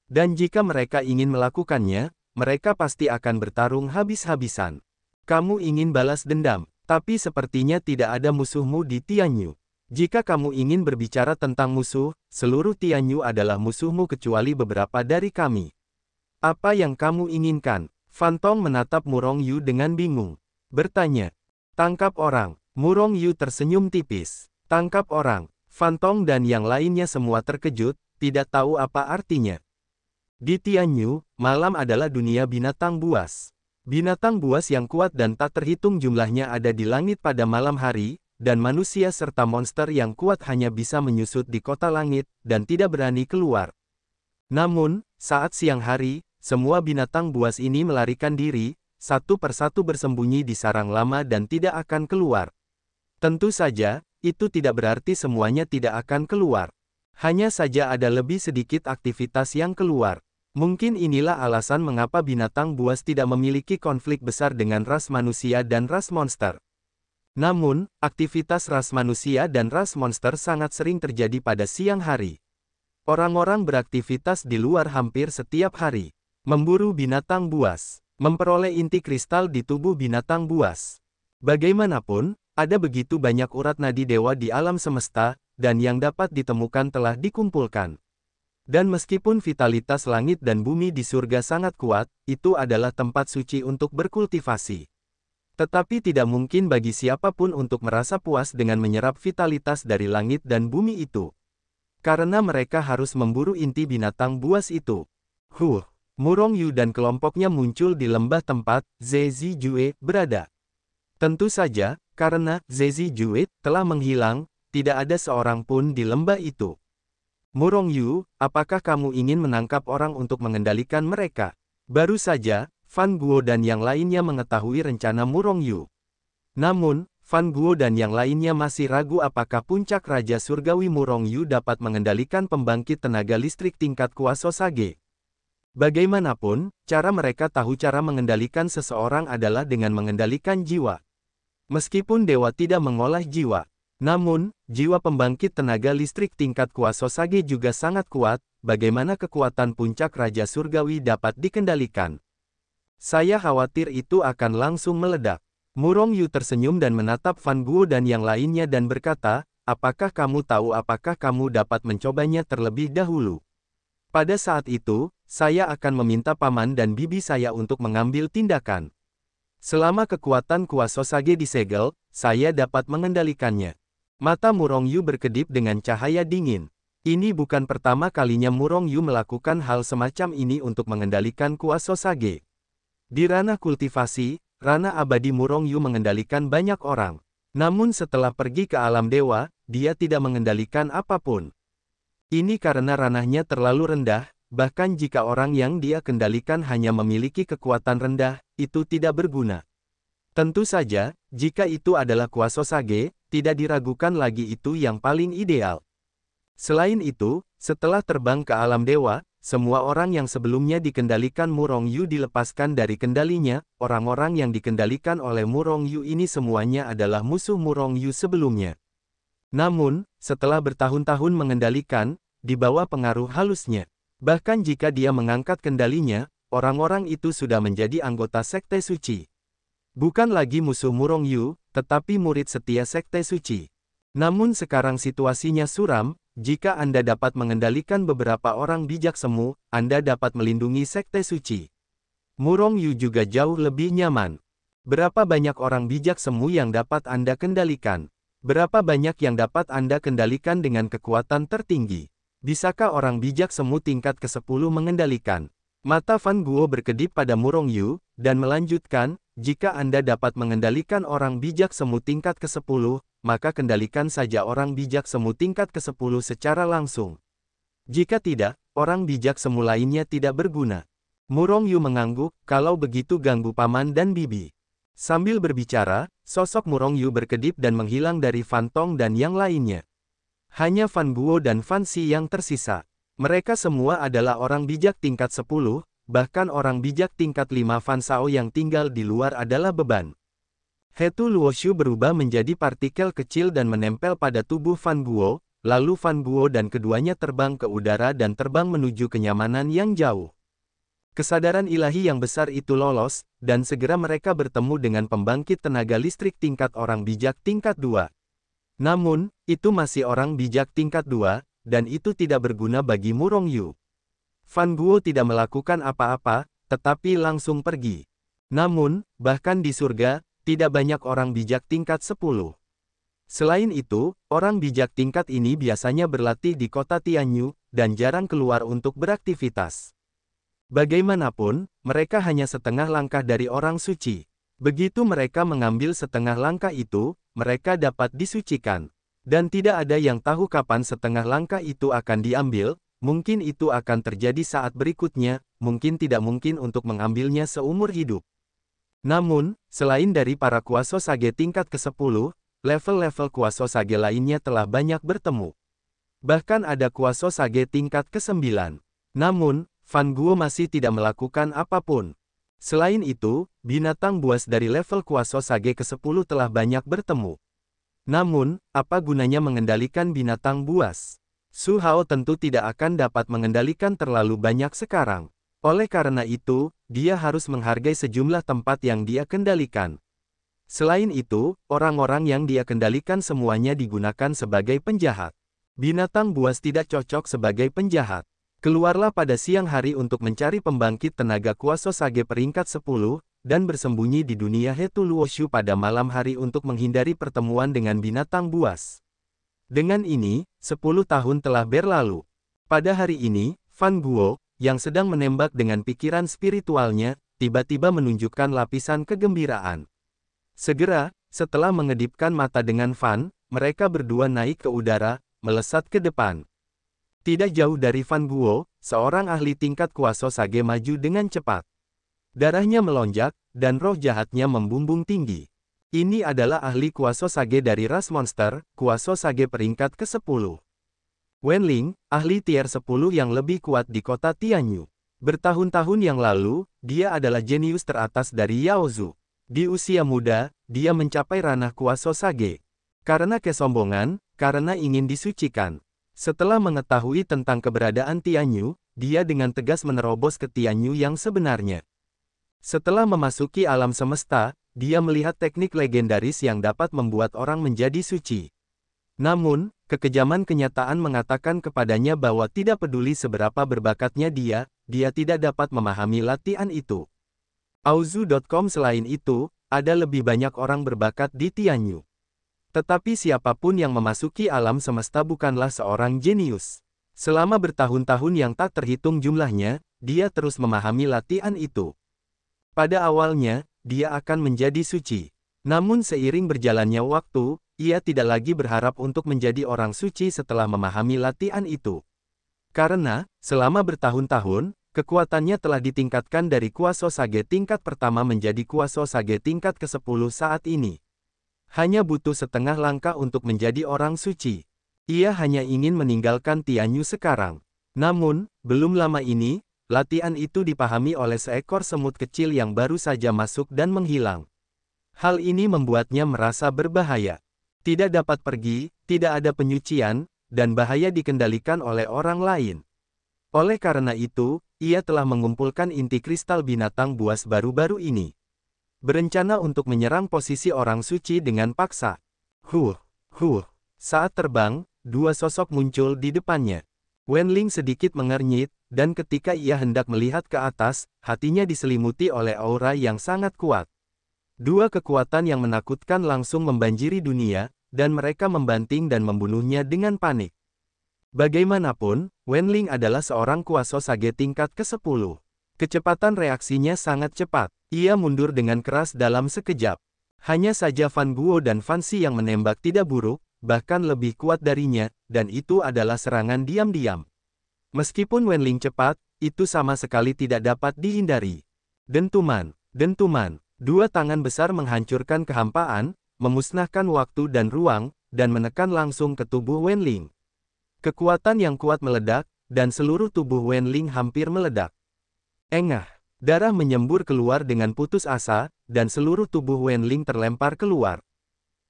Dan jika mereka ingin melakukannya, mereka pasti akan bertarung habis-habisan. Kamu ingin balas dendam, tapi sepertinya tidak ada musuhmu di Tianyu. Jika kamu ingin berbicara tentang musuh, seluruh Tianyu adalah musuhmu kecuali beberapa dari kami. Apa yang kamu inginkan? Fan Tong menatap Murong Yu dengan bingung. Bertanya. Tangkap orang. Murong Yu tersenyum tipis. Tangkap orang. Fan Tong dan yang lainnya semua terkejut, tidak tahu apa artinya. Di Tianyu, malam adalah dunia binatang buas. Binatang buas yang kuat dan tak terhitung jumlahnya ada di langit pada malam hari, dan manusia serta monster yang kuat hanya bisa menyusut di kota langit, dan tidak berani keluar. Namun, saat siang hari, semua binatang buas ini melarikan diri, satu persatu bersembunyi di sarang lama dan tidak akan keluar. Tentu saja, itu tidak berarti semuanya tidak akan keluar. Hanya saja ada lebih sedikit aktivitas yang keluar. Mungkin inilah alasan mengapa binatang buas tidak memiliki konflik besar dengan ras manusia dan ras monster. Namun, aktivitas ras manusia dan ras monster sangat sering terjadi pada siang hari. Orang-orang beraktivitas di luar hampir setiap hari. Memburu binatang buas. Memperoleh inti kristal di tubuh binatang buas. Bagaimanapun, ada begitu banyak urat nadi dewa di alam semesta, dan yang dapat ditemukan telah dikumpulkan. Dan meskipun vitalitas langit dan bumi di surga sangat kuat, itu adalah tempat suci untuk berkultivasi. Tetapi tidak mungkin bagi siapapun untuk merasa puas dengan menyerap vitalitas dari langit dan bumi itu. Karena mereka harus memburu inti binatang buas itu. Murong Yu dan kelompoknya muncul di lembah tempat Zezi Jue berada. Tentu saja, karena Zezi Jue telah menghilang, tidak ada seorang pun di lembah itu. Murong Yu, apakah kamu ingin menangkap orang untuk mengendalikan mereka? Baru saja, Fan Guo dan yang lainnya mengetahui rencana Murong Yu. Namun, Fan Guo dan yang lainnya masih ragu apakah puncak Raja Surgawi Murong Yu dapat mengendalikan pembangkit tenaga listrik tingkat kuasa Sage. Bagaimanapun, cara mereka tahu cara mengendalikan seseorang adalah dengan mengendalikan jiwa. Meskipun dewa tidak mengolah jiwa. Namun, jiwa pembangkit tenaga listrik tingkat kuasa Sage juga sangat kuat, bagaimana kekuatan puncak Raja Surgawi dapat dikendalikan. Saya khawatir itu akan langsung meledak. Murong Yu tersenyum dan menatap Fan Guo dan yang lainnya dan berkata, apakah kamu tahu apakah kamu dapat mencobanya terlebih dahulu? Pada saat itu, saya akan meminta paman dan bibi saya untuk mengambil tindakan. Selama kekuatan kuasa Sage disegel, saya dapat mengendalikannya. Mata Murong Yu berkedip dengan cahaya dingin. Ini bukan pertama kalinya Murong Yu melakukan hal semacam ini untuk mengendalikan kuasa Sage. Di ranah kultivasi, ranah abadi Murong Yu mengendalikan banyak orang. Namun setelah pergi ke alam dewa, dia tidak mengendalikan apapun. Ini karena ranahnya terlalu rendah, bahkan jika orang yang dia kendalikan hanya memiliki kekuatan rendah, itu tidak berguna. Tentu saja, jika itu adalah kuasa Sage, tidak diragukan lagi itu yang paling ideal. Selain itu, setelah terbang ke alam dewa, semua orang yang sebelumnya dikendalikan Murong Yu dilepaskan dari kendalinya, orang-orang yang dikendalikan oleh Murong Yu ini semuanya adalah musuh Murong Yu sebelumnya. Namun, setelah bertahun-tahun mengendalikan, di bawah pengaruh halusnya, bahkan jika dia mengangkat kendalinya, orang-orang itu sudah menjadi anggota Sekte Suci. Bukan lagi musuh Murong Yu, tetapi murid setia Sekte Suci. Namun sekarang situasinya suram, jika Anda dapat mengendalikan beberapa orang bijak semu, Anda dapat melindungi Sekte Suci. Murong Yu juga jauh lebih nyaman. Berapa banyak orang bijak semu yang dapat Anda kendalikan? Berapa banyak yang dapat Anda kendalikan dengan kekuatan tertinggi? Bisakah orang bijak semu tingkat ke-10 mengendalikan? Mata Fan Guo berkedip pada Murong Yu, dan melanjutkan, jika Anda dapat mengendalikan orang bijak semu tingkat ke-10, maka kendalikan saja orang bijak semu tingkat ke-10 secara langsung. Jika tidak, orang bijak semu lainnya tidak berguna. Murong Yu mengangguk, kalau begitu ganggu paman dan bibi. Sambil berbicara, sosok Murong Yu berkedip dan menghilang dari Fan Tong dan yang lainnya. Hanya Fan Guo dan Fan Si yang tersisa. Mereka semua adalah orang bijak tingkat 10, bahkan orang bijak tingkat 5 Fan Shao yang tinggal di luar adalah beban. Hetu Luoshu berubah menjadi partikel kecil dan menempel pada tubuh Fan Guo, lalu Fan Guo dan keduanya terbang ke udara dan terbang menuju kenyamanan yang jauh. Kesadaran ilahi yang besar itu lolos, dan segera mereka bertemu dengan pembangkit tenaga listrik tingkat orang bijak tingkat 2. Namun, itu masih orang bijak tingkat 2, dan itu tidak berguna bagi Murong Yu. Fan Guo tidak melakukan apa-apa, tetapi langsung pergi. Namun, bahkan di surga, tidak banyak orang bijak tingkat 10. Selain itu, orang bijak tingkat ini biasanya berlatih di kota Tianyu, dan jarang keluar untuk beraktivitas. Bagaimanapun, mereka hanya setengah langkah dari orang suci. Begitu mereka mengambil setengah langkah itu, mereka dapat disucikan. Dan tidak ada yang tahu kapan setengah langkah itu akan diambil, mungkin itu akan terjadi saat berikutnya, mungkin tidak mungkin untuk mengambilnya seumur hidup. Namun, selain dari para kuasa sage tingkat ke-10, level-level kuasa sage lainnya telah banyak bertemu. Bahkan ada kuasa sage tingkat ke-9. Namun, Fan Guo masih tidak melakukan apapun. Selain itu, binatang buas dari level kuasa sage ke-10 telah banyak bertemu. Namun, apa gunanya mengendalikan binatang buas? Su Hao tentu tidak akan dapat mengendalikan terlalu banyak sekarang. Oleh karena itu, dia harus menghargai sejumlah tempat yang dia kendalikan. Selain itu, orang-orang yang dia kendalikan semuanya digunakan sebagai penjahat. Binatang buas tidak cocok sebagai penjahat. Keluarlah pada siang hari untuk mencari pembangkit tenaga kuasa sage peringkat 10, dan bersembunyi di dunia Hetu Luoshu pada malam hari untuk menghindari pertemuan dengan binatang buas. Dengan ini, 10 tahun telah berlalu. Pada hari ini, Fan Guo, yang sedang menembak dengan pikiran spiritualnya, tiba-tiba menunjukkan lapisan kegembiraan. Segera, setelah mengedipkan mata dengan Fan, mereka berdua naik ke udara, melesat ke depan. Tidak jauh dari Fan Guo, seorang ahli tingkat kuasa sage maju dengan cepat. Darahnya melonjak, dan roh jahatnya membumbung tinggi. Ini adalah ahli kuasa sage dari ras monster, kuasa sage peringkat ke-10. Wenling, ahli tier 10 yang lebih kuat di kota Tianyu. Bertahun-tahun yang lalu, dia adalah jenius teratas dari Yaozu. Di usia muda, dia mencapai ranah kuasa sage. Karena kesombongan, karena ingin disucikan. Setelah mengetahui tentang keberadaan Tianyu, dia dengan tegas menerobos ke Tianyu yang sebenarnya. Setelah memasuki alam semesta, dia melihat teknik legendaris yang dapat membuat orang menjadi suci. Namun, kekejaman kenyataan mengatakan kepadanya bahwa tidak peduli seberapa berbakatnya dia tidak dapat memahami latihan itu. Auzu.com Selain itu, ada lebih banyak orang berbakat di Tianyu. Tetapi siapapun yang memasuki alam semesta bukanlah seorang jenius. Selama bertahun-tahun yang tak terhitung jumlahnya, dia terus memahami latihan itu. Pada awalnya, dia akan menjadi suci. Namun seiring berjalannya waktu, ia tidak lagi berharap untuk menjadi orang suci setelah memahami latihan itu. Karena, selama bertahun-tahun, kekuatannya telah ditingkatkan dari kuasa sage tingkat pertama menjadi kuasa sage tingkat ke-10 saat ini. Hanya butuh setengah langkah untuk menjadi orang suci. Ia hanya ingin meninggalkan Tianyu sekarang. Namun, belum lama ini, latihan itu dipahami oleh seekor semut kecil yang baru saja masuk dan menghilang. Hal ini membuatnya merasa berbahaya. Tidak dapat pergi, tidak ada penyucian, dan bahaya dikendalikan oleh orang lain. Oleh karena itu, ia telah mengumpulkan inti kristal binatang buas baru-baru ini. Berencana untuk menyerang posisi orang suci dengan paksa. Saat terbang, dua sosok muncul di depannya. Wenling sedikit mengernyit, dan ketika ia hendak melihat ke atas, hatinya diselimuti oleh aura yang sangat kuat. Dua kekuatan yang menakutkan langsung membanjiri dunia, dan mereka membanting dan membunuhnya dengan panik. Bagaimanapun, Wenling adalah seorang kuasa sage tingkat ke-10. Kecepatan reaksinya sangat cepat. Ia mundur dengan keras dalam sekejap. Hanya saja Fan Guo dan Fan Si yang menembak tidak buruk, bahkan lebih kuat darinya, dan itu adalah serangan diam-diam. Meskipun Wenling cepat, itu sama sekali tidak dapat dihindari. Dentuman. Dua tangan besar menghancurkan kehampaan, memusnahkan waktu dan ruang, dan menekan langsung ke tubuh Wenling. Kekuatan yang kuat meledak, dan seluruh tubuh Wenling hampir meledak. Engah. Darah menyembur keluar dengan putus asa, dan seluruh tubuh Wenling terlempar keluar.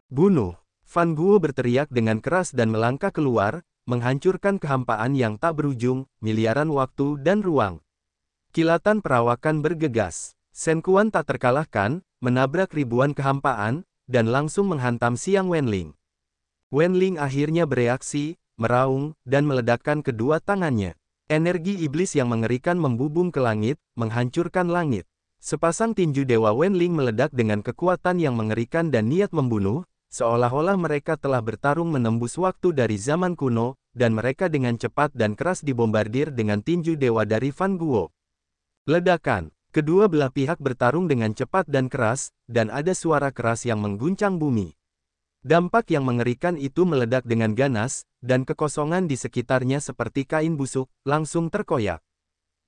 Bunuh. Fan Guo berteriak dengan keras dan melangkah keluar, menghancurkan kehampaan yang tak berujung, miliaran waktu dan ruang. Kilatan perawakan bergegas. Shen Quan tak terkalahkan, menabrak ribuan kehampaan, dan langsung menghantam Xiang Wenling. Wenling akhirnya bereaksi, meraung, dan meledakkan kedua tangannya. Energi iblis yang mengerikan membubung ke langit, menghancurkan langit. Sepasang tinju Dewa Wenling meledak dengan kekuatan yang mengerikan dan niat membunuh, seolah-olah mereka telah bertarung menembus waktu dari zaman kuno, dan mereka dengan cepat dan keras dibombardir dengan tinju dewa dari Fan Guo. Ledakan. Kedua belah pihak bertarung dengan cepat dan keras, dan ada suara keras yang mengguncang bumi. Dampak yang mengerikan itu meledak dengan ganas, dan kekosongan di sekitarnya seperti kain busuk, langsung terkoyak.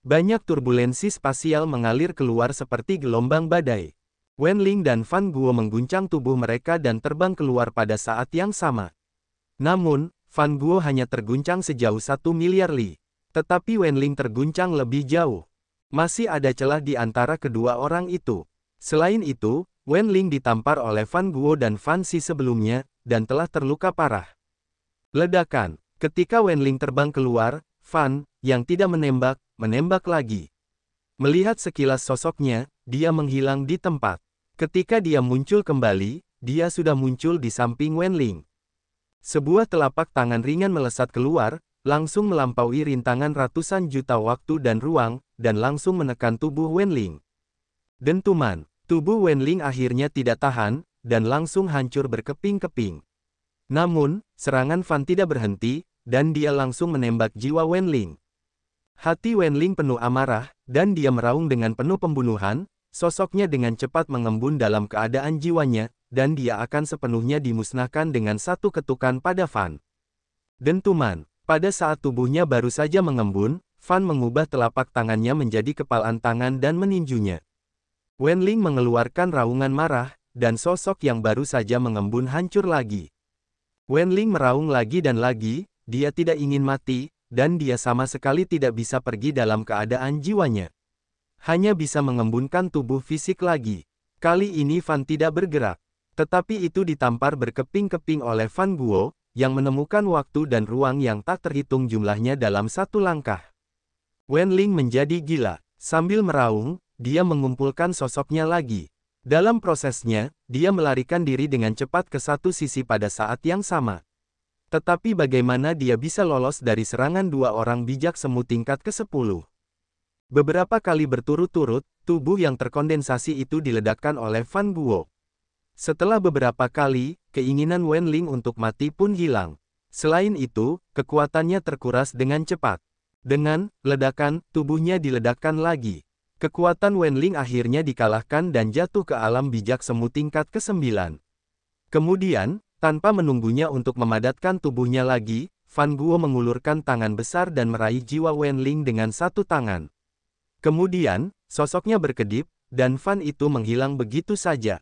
Banyak turbulensi spasial mengalir keluar seperti gelombang badai. Wenling dan Fan Guo mengguncang tubuh mereka dan terbang keluar pada saat yang sama. Namun, Fan Guo hanya terguncang sejauh 1 miliar li. Tetapi Wenling terguncang lebih jauh. Masih ada celah di antara kedua orang itu. Selain itu, Wenling ditampar oleh Fan Guo dan Fan Si sebelumnya, dan telah terluka parah. Ledakan. Ketika Wenling terbang keluar, Fan, yang tidak menembak lagi. Melihat sekilas sosoknya, dia menghilang di tempat. Ketika dia muncul kembali, dia sudah muncul di samping Wenling. Sebuah telapak tangan ringan melesat keluar, langsung melampaui rintangan ratusan juta waktu dan ruang, dan langsung menekan tubuh Wenling. Dentuman. Tubuh Wenling akhirnya tidak tahan, dan langsung hancur berkeping-keping. Namun, serangan Fan tidak berhenti, dan dia langsung menembak jiwa Wenling. Hati Wenling penuh amarah, dan dia meraung dengan penuh pembunuhan, sosoknya dengan cepat mengembun dalam keadaan jiwanya, dan dia akan sepenuhnya dimusnahkan dengan satu ketukan pada Fan. Dentuman. Pada saat tubuhnya baru saja mengembun, Fan mengubah telapak tangannya menjadi kepalan tangan dan meninjunya. Wenling mengeluarkan raungan marah, dan sosok yang baru saja mengembun hancur lagi. Wenling meraung lagi dan lagi, dia tidak ingin mati, dan dia sama sekali tidak bisa pergi dalam keadaan jiwanya. Hanya bisa mengembunkan tubuh fisik lagi. Kali ini Fan tidak bergerak. Tetapi itu ditampar berkeping-keping oleh Fan Guo, yang menemukan waktu dan ruang yang tak terhitung jumlahnya dalam satu langkah. Wenling menjadi gila. Sambil meraung, dia mengumpulkan sosoknya lagi. Dalam prosesnya, dia melarikan diri dengan cepat ke satu sisi pada saat yang sama. Tetapi bagaimana dia bisa lolos dari serangan dua orang bijak semu tingkat ke-10? Beberapa kali berturut-turut, tubuh yang terkondensasi itu diledakkan oleh Fan Guo. Setelah beberapa kali, keinginan Wenling untuk mati pun hilang. Selain itu, kekuatannya terkuras dengan cepat. Dengan ledakan, tubuhnya diledakkan lagi. Kekuatan Wenling akhirnya dikalahkan dan jatuh ke alam bijak semu tingkat ke-9. Kemudian, tanpa menunggunya untuk memadatkan tubuhnya lagi, Fan Guo mengulurkan tangan besar dan meraih jiwa Wenling dengan satu tangan. Kemudian, sosoknya berkedip, dan Fan itu menghilang begitu saja.